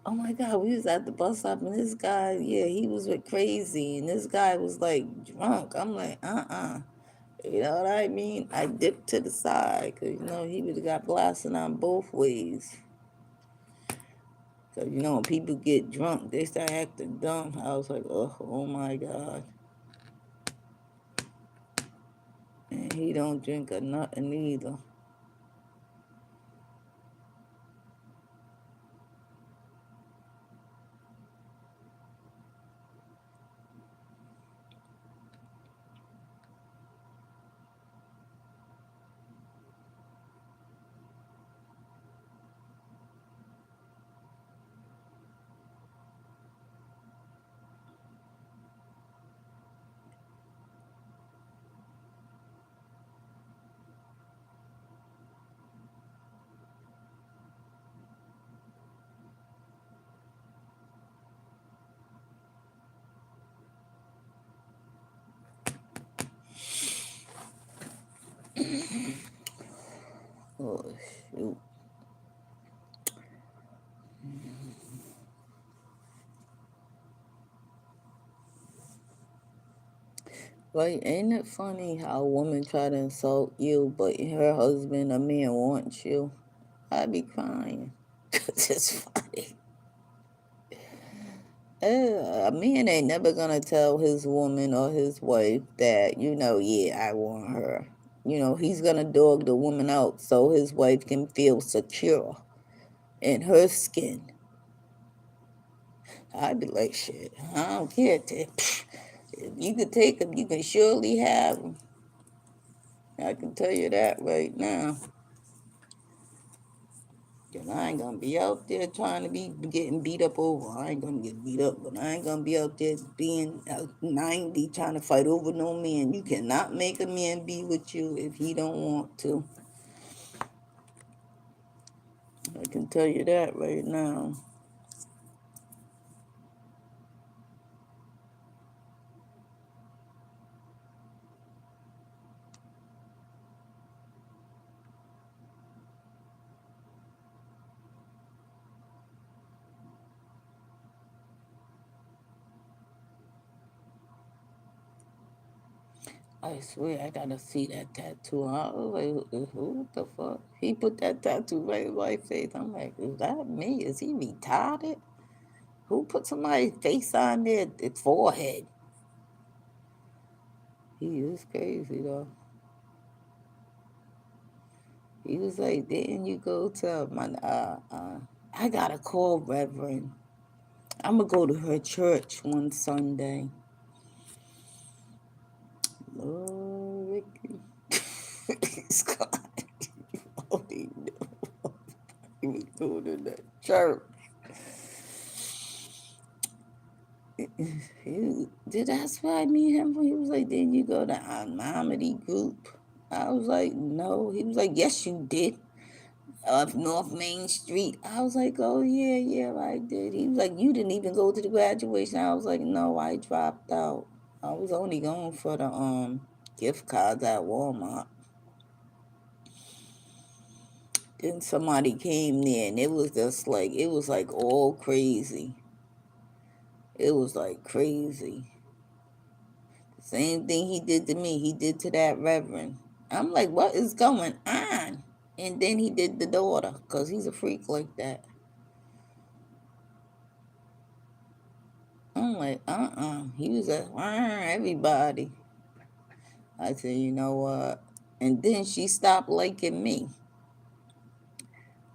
Oh my God, we was at the bus stop and this guy, yeah, he was with crazy and this guy was like drunk. I'm like, You know what I mean? I dipped to the side because, he would have got blasted on both ways. Because, when people get drunk, they start acting dumb. I was like, oh my God. And he don't drink or nothing either. Oh, shoot. Like, ain't it funny how a woman try to insult you, but her husband, a man, wants you? I'd be crying. 'Cause it's funny. A man ain't never gonna tell his woman or his wife that, yeah, I want her. He's gonna dog the woman out so his wife can feel secure in her skin. I'd be like, shit, I don't care. If you could take him, you can surely have him. I can tell you that right now. Cause I ain't gonna be out there trying to be getting beat up over. I ain't gonna get beat up, but I ain't gonna be out there being 90 trying to fight over no man. You cannot make a man be with you if he don't want to. I can tell you that right now. I swear, I gotta see that tattoo. I was like, who the fuck? He put that tattoo right in my face. I'm like, is that me? Is he retarded? Who put somebody's face on their forehead? He is crazy though. He was like, didn't you go to my, I gotta call Reverend. I'm gonna go to her church one Sunday. Lord, Ricky. He's God. Only knew he was doing in that church. That's why I meet him. He was like, didn't you go to our comedy group? I was like, no. He was like, yes, you did. Up North Main Street. I was like, oh yeah, yeah, I did. He was like, you didn't even go to the graduation. I was like, no, I dropped out. I was only going for the gift cards at Walmart. Then somebody came there and it was just like it was like all crazy. It was like crazy. The same thing he did to me, he did to that reverend. I'm like, what is going on? And then he did the daughter, because he's a freak like that. I'm like, He was like, everybody. I said, you know what? And then she stopped liking me.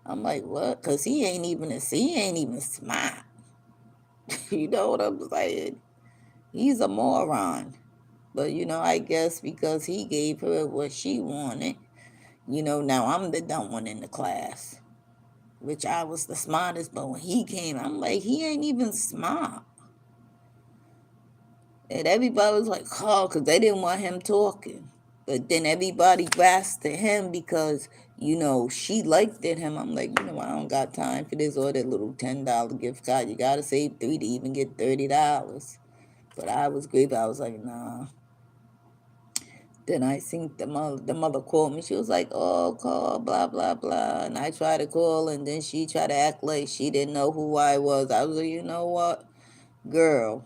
I'm like, what? Because he ain't even smart. You know what I'm saying? He's a moron. But, I guess because he gave her what she wanted, now I'm the dumb one in the class. Which I was the smartest, but when he came, I'm like, he ain't even smart. And everybody was like, oh, because they didn't want him talking. But then everybody grasped to him because, she liked it him. I'm like, I don't got time for this or that little $10 gift card. You got to save 3 to even get $30. But I was grateful. I was like, nah. Then I seen the mother called me. She was like, oh, call, blah, blah, blah. And I tried to call, and then she tried to act like she didn't know who I was. I was like, you know what? Girl,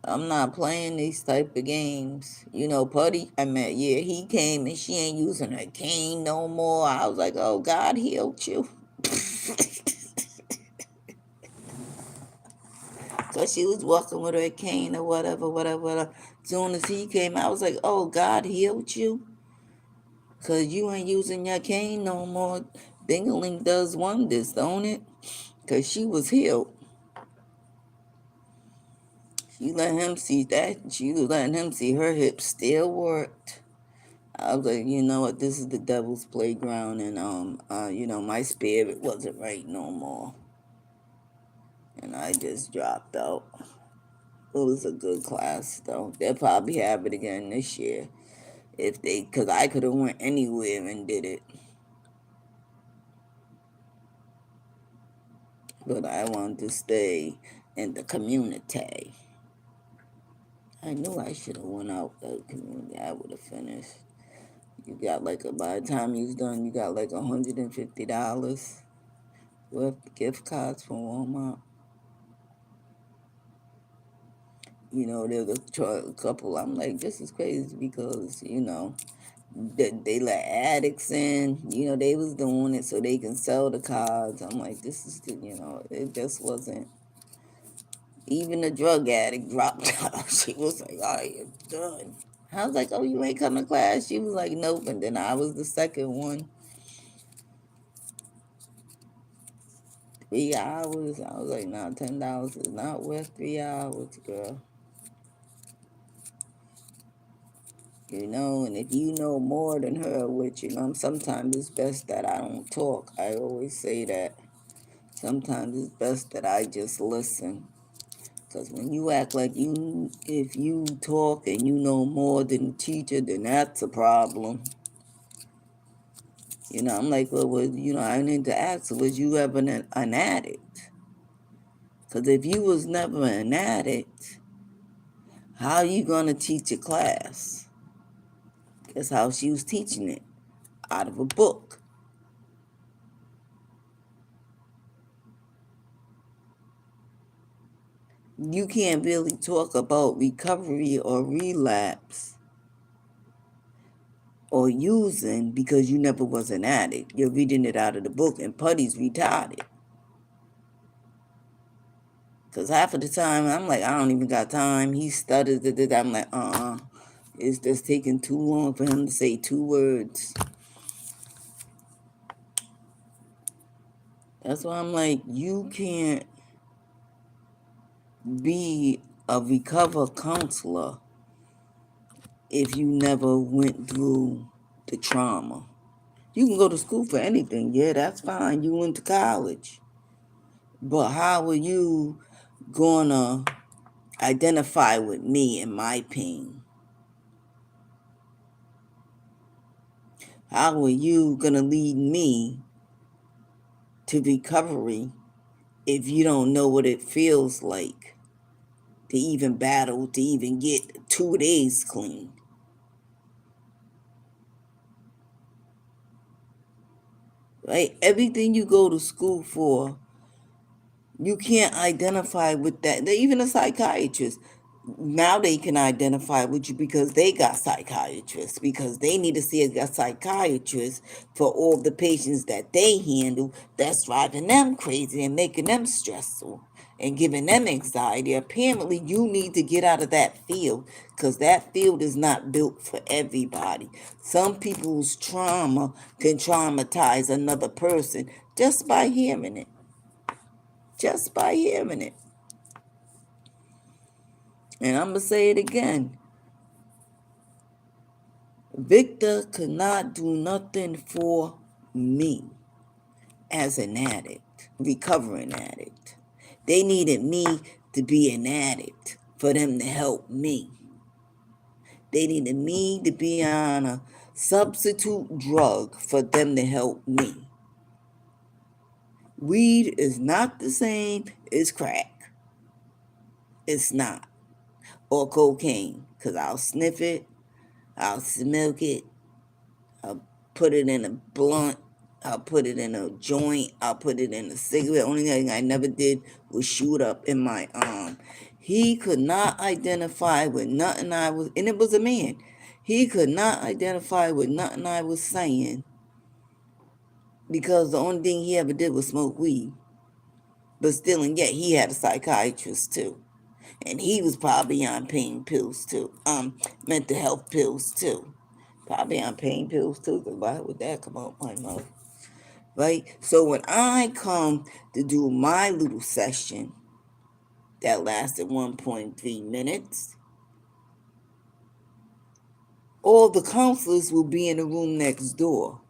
I'm not playing these type of games. Putty, yeah, he came and she ain't using her cane no more. I was like, oh, God healed you. Because she was walking with her cane or whatever, whatever, whatever. As soon as he came, I was like, oh, God healed you. Because you ain't using your cane no more. Dingling does wonders, don't it? Because she was healed. She let him see that. She was letting him see her hips still worked. I was like, you know what, this is the devil's playground, and my spirit wasn't right no more, and I just dropped out. It was a good class though. They'll probably have it again this year cause I could have went anywhere and did it, but I wanted to stay in the community. I knew I should have went out the community. I would have finished. You got by the time you was done, you got like $150 worth of gift cards from Walmart. There's a couple. I'm like, this is crazy because, they let addicts in. They was doing it so they can sell the cards. I'm like, this is, it just wasn't. Even the drug addict dropped out. She was like, all right, you're done. I was like, oh, you ain't coming to class? She was like, nope. And then I was the second one. 3 hours. I was like, nah, $10 is not worth 3 hours, girl. And if you know more than her, which, sometimes it's best that I don't talk. I always say that. Sometimes it's best that I just listen. Because when you act like if you talk and you know more than the teacher, then that's a problem. I'm like, well, I need to ask, was you ever an addict? Because if you was never an addict, how are you going to teach a class? That's how she was teaching it, out of a book. You can't really talk about recovery or relapse or using because you never was an addict. You're reading it out of the book, and Putty's retarded. Because half of the time, I'm like, I don't even got time. He stutters. I'm like, It's just taking too long for him to say 2 words. That's why I'm like, you can't be a recover counselor if you never went through the trauma. You can go to school for anything. Yeah, that's fine. You went to college. But how are you going to identify with me and my pain? How are you going to lead me to recovery if you don't know what it feels like to even battle, to even get 2 days clean? Right? Everything you go to school for, you can't identify with that. Even a psychiatrist, now they can identify with you because they got psychiatrists, because they need to see a psychiatrist for all the patients that they handle that's driving them crazy and making them stressful and giving them anxiety. Apparently you need to get out of that field, because that field is not built for everybody. Some people's trauma can traumatize another person just by hearing it, just by hearing it. And I'm going to say it again. Victor could not do nothing for me as an addict, recovering addict. They needed me to be an addict for them to help me. They needed me to be on a substitute drug for them to help me. Weed is not the same as crack. It's not. Or cocaine, because I'll sniff it, I'll smoke it, I'll put it in a blunt, I'll put it in a joint, I'll put it in a cigarette. Only thing I never did was shoot up in my arm. He could not identify with nothing I was, and it was a man. He could not identify with nothing I was saying, because the only thing he ever did was smoke weed. But still, and yet he had a psychiatrist too. And he was probably on pain pills too. Mental health pills too. Probably on pain pills too, because why would that come out my mouth? Right? So when I come to do my little session that lasted 1.3 minutes, all the counselors will be in the room next door.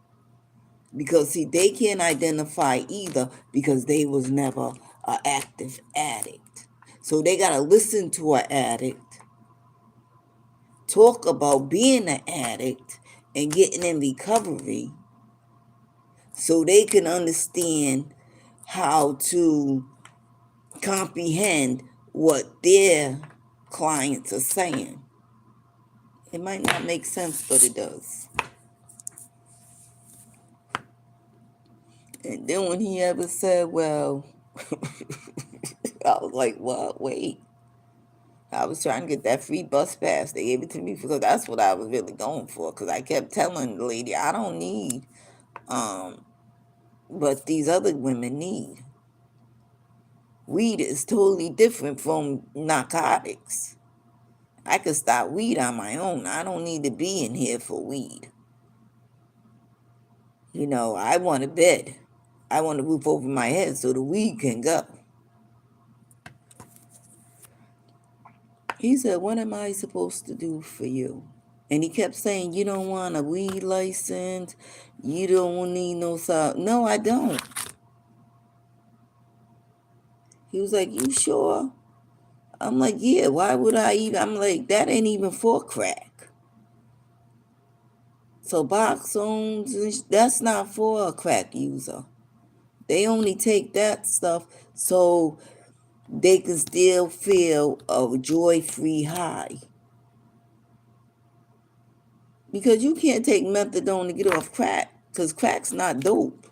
Because see, they can't identify either, because they was never an active addict. So they gotta listen to an addict, talk about being an addict and getting in recovery, so they can understand how to comprehend what their clients are saying. It might not make sense, but it does. And then when he ever said, well, I was like, what? Wait. I was trying to get that free bus pass. They gave it to me because that's what I was really going for. Because I kept telling the lady, I don't need what these other women need. Weed is totally different from narcotics. I could stop weed on my own. I don't need to be in here for weed. I want a bed. I want a roof over my head so the weed can go. He said, what am I supposed to do for you? And he kept saying, you don't want a weed license. You don't need no salt. No, I don't. He was like, you sure? I'm like, yeah, why would I even? I'm like, that ain't even for crack. Suboxones, that's not for a crack user. They only take that stuff so they can still feel a joy-free high. Because you can't take methadone to get off crack, because crack's not dope.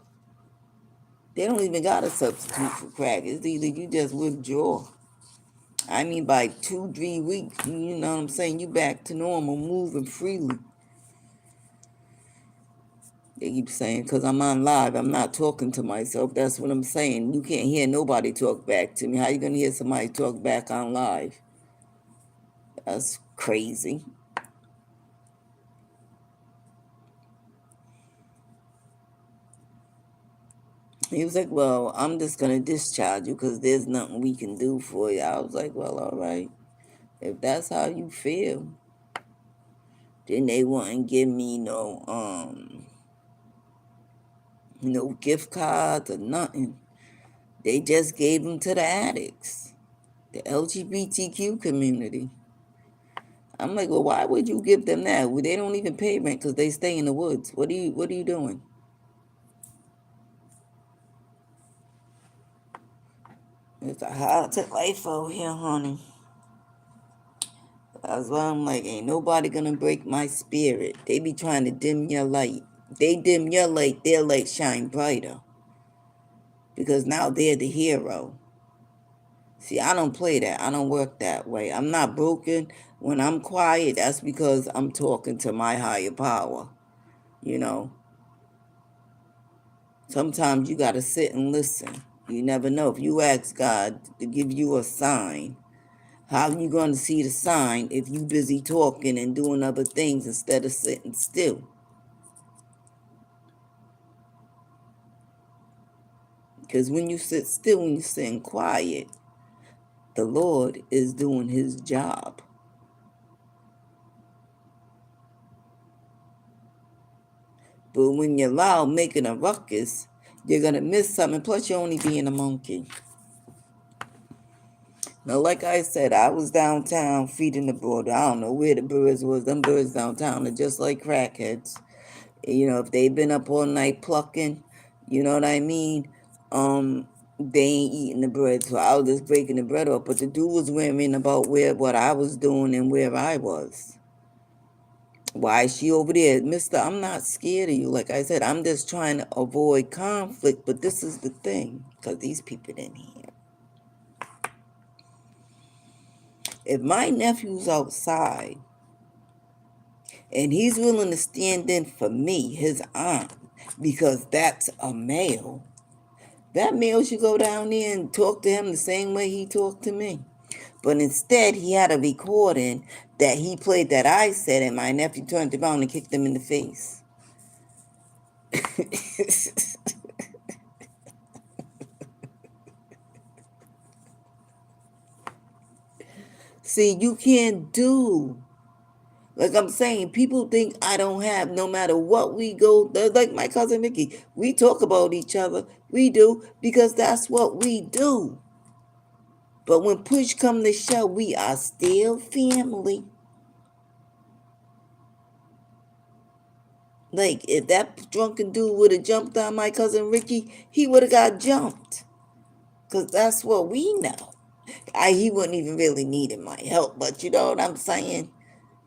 They don't even got a substitute for crack. It's either you just withdraw. I mean, by 2-3 weeks, you know what I'm saying, you back to normal, moving freely. They keep saying, because I'm on live, I'm not talking to myself. That's what I'm saying. You can't hear nobody talk back to me. How you going to hear somebody talk back on live? That's crazy. He was like, well, I'm just going to discharge you because there's nothing we can do for you. I was like, well, all right. If that's how you feel, then they wouldn't give me no gift cards or nothing. They just gave them to the addicts, the LGBTQ community. I'm like, well, why would you give them that? Well, they don't even pay rent because they stay in the woods. What are you doing? It's a hard life out here, honey. That's why I'm like, ain't nobody gonna break my spirit. They be trying to dim your light. They dim your light, their light shine brighter. Because now they're the hero. See, I don't play that. I don't work that way. I'm not broken. When I'm quiet, that's because I'm talking to my higher power. You know, sometimes you got to sit and listen. You never know. If you ask God to give you a sign, how are you going to see the sign if you busy talking and doing other things instead of sitting still? Because when you sit still, when you're sitting quiet, the Lord is doing his job. But when you're loud making a ruckus, you're going to miss something. Plus, you're only being a monkey. Now, like I said, I was downtown feeding the bird. I don't know where the birds was. Them birds downtown are just like crackheads. You know, if they've been up all night plucking, you know what I mean? They ain't eating the bread. So I was just breaking the bread off. But the dude was worrying about what I was doing and where I was. Why is she over there? Mister, I'm not scared of you. Like I said, I'm just trying to avoid conflict. But this is the thing. Because these people in here. If my nephew's outside and he's willing to stand in for me, his aunt, because that's a male, that male should go down there and talk to him the same way he talked to me. But instead, he had a recording that he played that I said, and my nephew turned around and kicked him in the face. See, you can't do. Like I'm saying, people think I don't have, no matter what we go, like my cousin Mickey, we talk about each other. We do, because that's what we do. But when push come to shove, we are still family. Like, if that drunken dude would have jumped on my cousin Ricky, he would have got jumped. Because that's what we know. He wouldn't even really needed my help, but you know what I'm saying?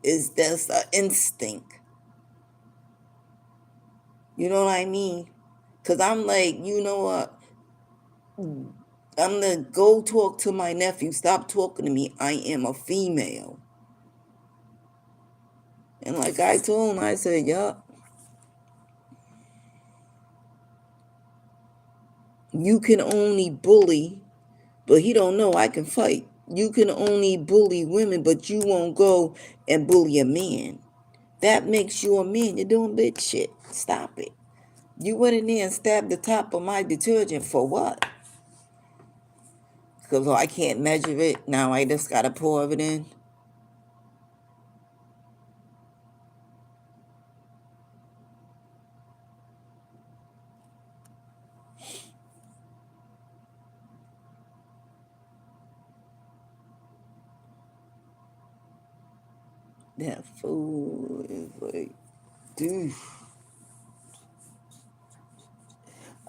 Is that's an instinct. You know what I mean? Because I'm like, you know what? I'm going to go talk to my nephew. Stop talking to me. I am a female. And like I told him, I said, yup. You can only bully, but he don't know I can fight. You can only bully women, but you won't go and bully a man. That makes you a man. You're doing bitch shit. Stop it. You went in there and stabbed the top of my detergent for what? Because I can't measure it. Now I just got to pour it in. That food is like, dude.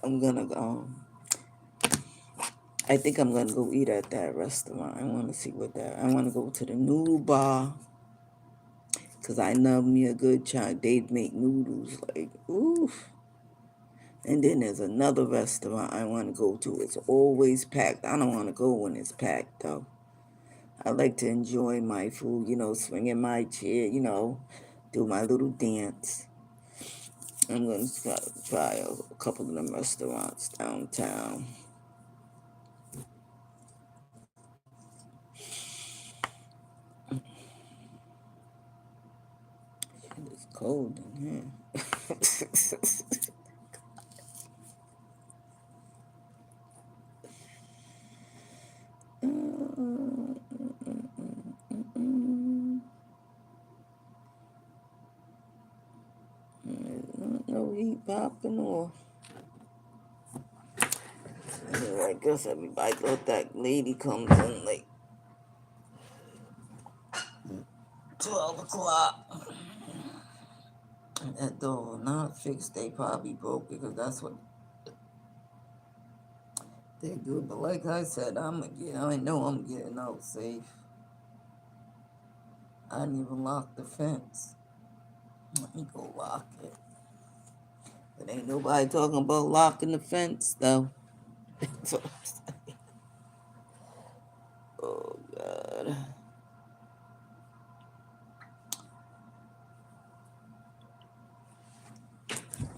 I'm gonna go. I think I'm gonna go eat at that restaurant. I want to see what that. I want to go to the noodle bar because I love me a good chai. They make noodles like oof. And then there's another restaurant I want to go to. It's always packed. I don't want to go when it's packed though. I like to enjoy my food, you know, swing in my chair, you know, do my little dance. I'm going to try a couple of them restaurants downtown. It's cold in here. No heat popping off. I guess everybody thought that lady comes in like 12 o'clock. That door not fixed. They probably broke it because that's what they do. But like I said, I know I'm getting out safe. I didn't even lock the fence. Let me go lock it. But ain't nobody talking about locking the fence though. So, oh God,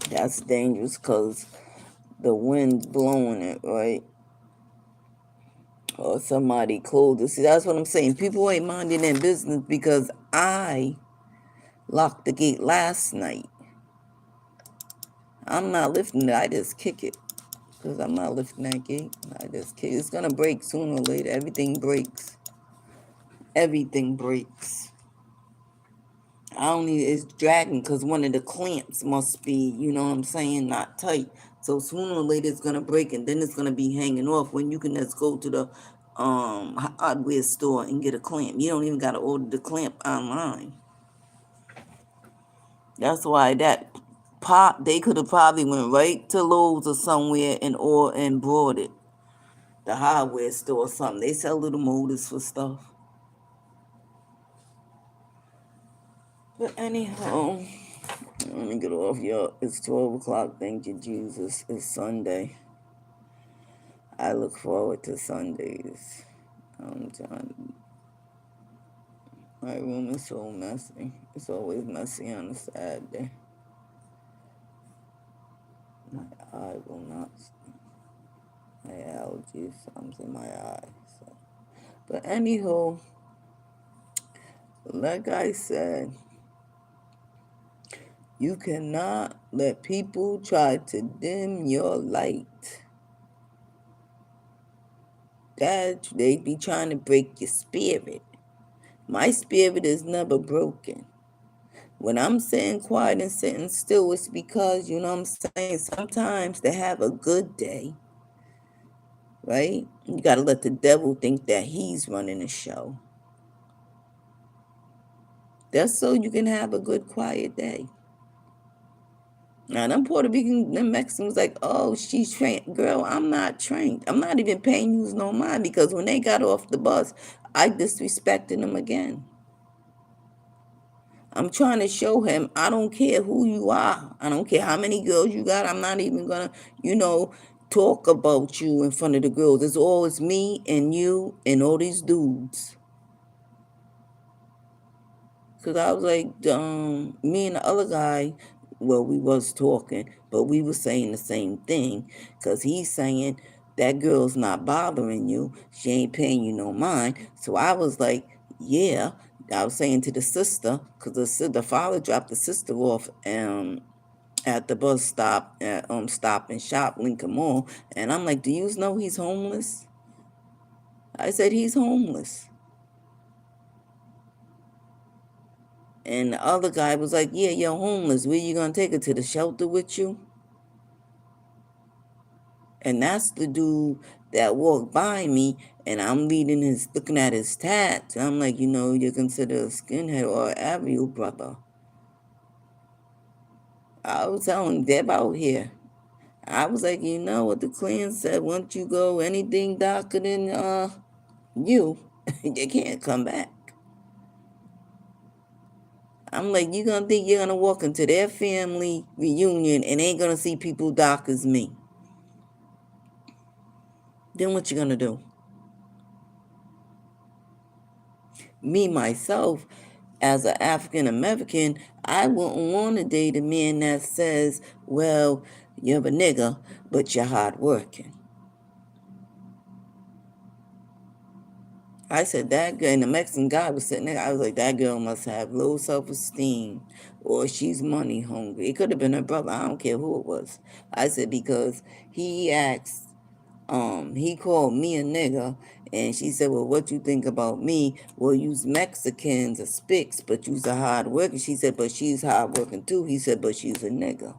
that's dangerous because the wind's blowing it, right? Or somebody closed it. See, that's what I'm saying. People ain't minding their business because I locked the gate last night. I'm not lifting it. I just kick it because I'm not lifting that gate. I just kick it. It's gonna break sooner or later. Everything breaks. Everything breaks. I only it's dragging because one of the clamps must be, what I'm saying, not tight. So sooner or later it's gonna break and then it's gonna be hanging off when you can just go to the hardware store and get a clamp. You don't even gotta order the clamp online. That's why that pop they could have probably went right to Lowe's or somewhere and bought it. The hardware store or something. They sell little motors for stuff. But anyhow, let me get off, y'all. It's 12 o'clock. Thank you, Jesus. It's Sunday. I look forward to Sundays. I'm trying. My room is so messy. It's always messy on a Saturday. My eye will not. My allergies. Something's in my eye. So. But anyhow, like I said, you cannot let people try to dim your light. That they be trying to break your spirit. My spirit is never broken. When I'm sitting quiet and sitting still, it's because, you know what I'm saying, sometimes to have a good day, right? You got to let the devil think that he's running the show. That's so you can have a good, quiet day. Now, them Puerto Rican, them Mexicans like, oh, she's trained. Girl, I'm not trained. I'm not even paying you no mind because when they got off the bus, I disrespected them again. I'm trying to show him I don't care who you are. I don't care how many girls you got. I'm not even gonna, talk about you in front of the girls. It's always me and you and all these dudes. Cause I was like, me and the other guy, well, we was talking, but we were saying the same thing. Cause he's saying that girl's not bothering you. She ain't paying you no mind. So I was like, yeah. I was saying to the sister, cause the father dropped the sister off at the bus stop at Stop and Shop Lincoln Mall, and I'm like, do you know he's homeless? I said he's homeless. And the other guy was like, yeah, you're homeless. Where you gonna take her to the shelter with you? And that's the dude that walked by me, and I'm looking at his tats. I'm like, you're considered a skinhead or an avenue brother. I was telling Deb out here. I was like, you know what the Klan said? Once you go anything darker than you, you can't come back. I'm like, you gonna think you're gonna walk into their family reunion and ain't gonna see people dark as me? Then what you gonna do? Me myself, as an African American, I wouldn't want to date a man that says, "Well, you're a nigga, but you're hardworking." I said that girl, and the Mexican guy was sitting there. I was like, that girl must have low self-esteem, or she's money hungry. It could have been her brother. I don't care who it was. I said because he asked, he called me a nigga, and she said, well, what you think about me? Well, you's Mexicans are spics, but you's a hard worker. She said, but she's hard working too. He said, but she's a nigga.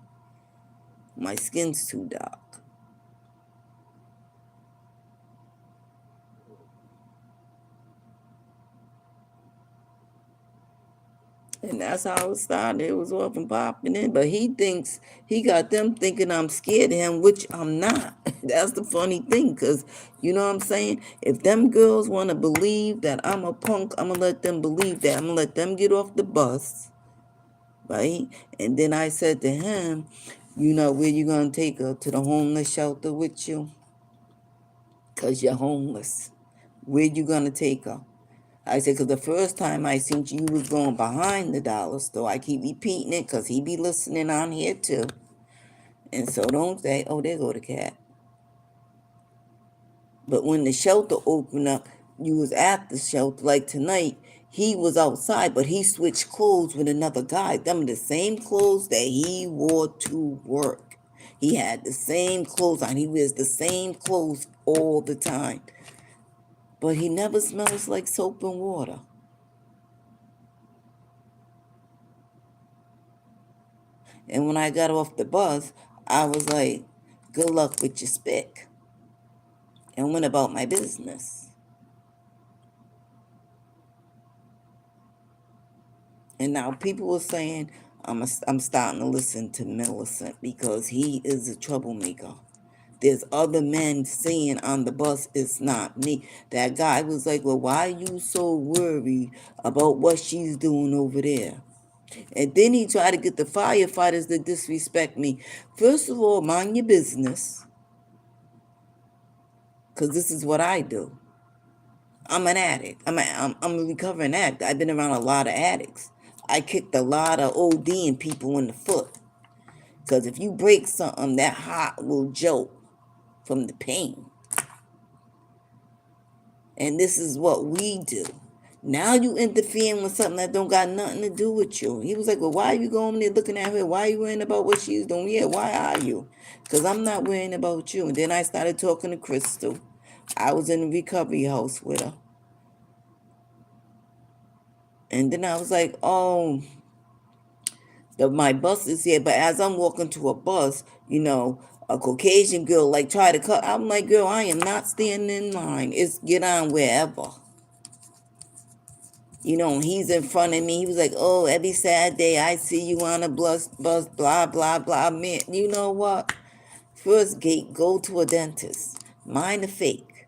My skin's too dark. And that's how it started. It was off and popping in. But he got them thinking I'm scared of him, which I'm not. That's the funny thing, because you know what I'm saying? If them girls want to believe that I'm a punk, I'm going to let them believe that. I'm going to let them get off the bus, right? And then I said to him, where you going to take her? To the homeless shelter with you? Because you're homeless. Where you going to take her? I said, because the first time I seen you was going behind the dollar store. I keep repeating it because he be listening on here too. And so don't say, oh, there go the cat. But when the shelter opened up, you was at the shelter. Like tonight, he was outside, but he switched clothes with another guy. Them are the same clothes that he wore to work. He had the same clothes on. He wears the same clothes all the time. But he never smells like soap and water. And when I got off the bus, I was like, good luck with your spick. And went about my business. And now people were saying, I'm starting to listen to Millicent because he is a troublemaker. There's other men saying on the bus, it's not me. That guy was like, well, why are you so worried about what she's doing over there? And then he tried to get the firefighters to disrespect me. First of all, mind your business, because this is what I do. I'm an addict. I'm a recovering addict. I've been around a lot of addicts. I kicked a lot of ODing people in the foot. Because if you break something, that heart will jolt from the pain. And this is what we do. Now you interfering with something that don't got nothing to do with you. He was like, well, why are you going there looking at her? Why are you worrying about what she's doing? Yeah, why are you? Because I'm not worrying about you. And then I started talking to Crystal. I was in the recovery house with her. And then I was like, oh, my bus is here. But as I'm walking to a bus, a Caucasian girl like try to cut. I'm like, girl, I am not standing in line. It's get on wherever. He's in front of me. He was like, oh, every Saturday I see you on a bus, blah, blah, blah. Man, you know what? First gate, go to a dentist. Mine are fake,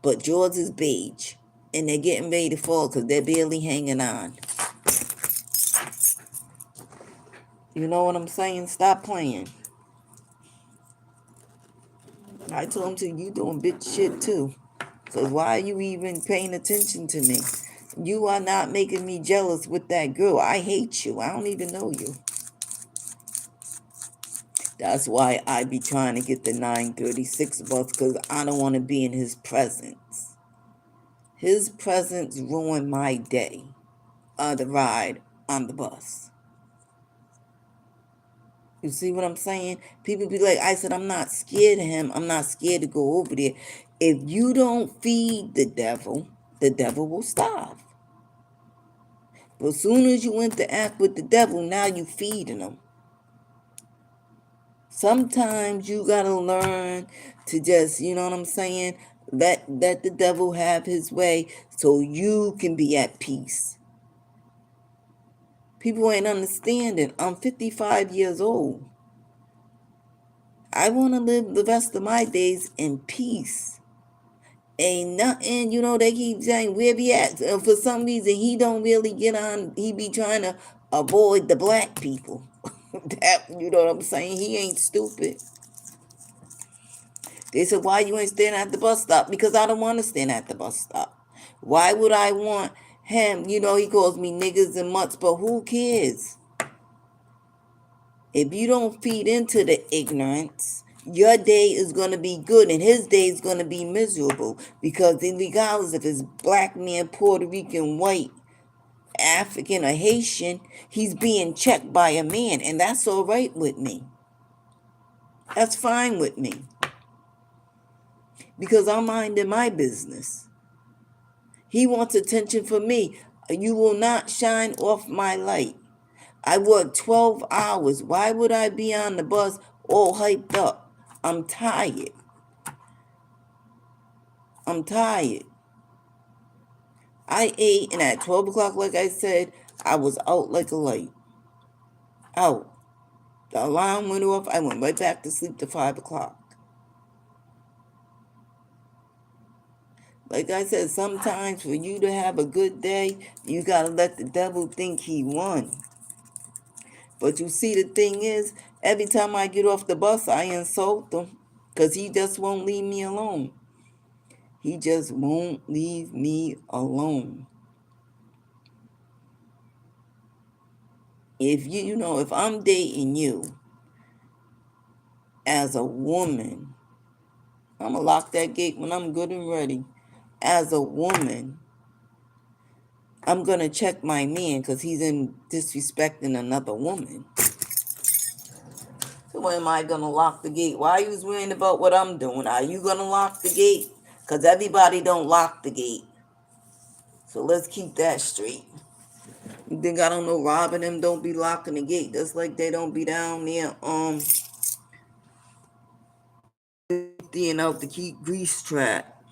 but yours is beige. And they're getting ready to fall because they're barely hanging on. You know what I'm saying? Stop playing. I told him to, you doing bitch shit too. Because why are you even paying attention to me? You are not making me jealous with that girl. I hate you. I don't even know you. That's why I be trying to get the 9:36 bus, because I don't want to be in his presence. His presence ruined my day. The ride on the bus. You see what I'm saying? People be like, I said, I'm not scared of him. I'm not scared to go over there. If you don't feed the devil will starve. But as soon as you interact with the devil, now you feeding him. Sometimes you gotta learn to just, you know what I'm saying? Let the devil have his way so you can be at peace. People ain't understanding. I'm 55 years old. I want to live the rest of my days in peace. Ain't nothing, they keep saying where be at. For some reason, he don't really get on. He be trying to avoid the black people. That, you know what I'm saying? He ain't stupid. They said, why you ain't standing at the bus stop? Because I don't want to stand at the bus stop. Why would I want him? He calls me niggas and mutts, but who cares? If you don't feed into the ignorance, your day is going to be good and his day is going to be miserable. Because regardless if it's black man, Puerto Rican, white, African, or Haitian, he's being checked by a man. And that's all right with me. That's fine with me. Because I'm minding my business. He wants attention from me. You will not shine off my light. I work 12 hours. Why would I be on the bus all hyped up? I'm tired. I'm tired. I ate, and at 12 o'clock, like I said, I was out like a light. Out. The alarm went off. I went right back to sleep to 5 o'clock. Like I said, sometimes for you to have a good day, you gotta let the devil think he won. But you see, the thing is, every time I get off the bus, I insult him because he just won't leave me alone. He just won't leave me alone. If if I'm dating you as a woman, I'm gonna lock that gate when I'm good and ready. As a woman, I'm gonna check my man because he's in disrespecting another woman. So when am I gonna lock the gate? Why are you worrying about what I'm doing? Are you gonna lock the gate? Because everybody don't lock the gate. So let's keep that straight. You think I don't know Rob and them don't be locking the gate? Just like they don't be down there emptying out the grease trap.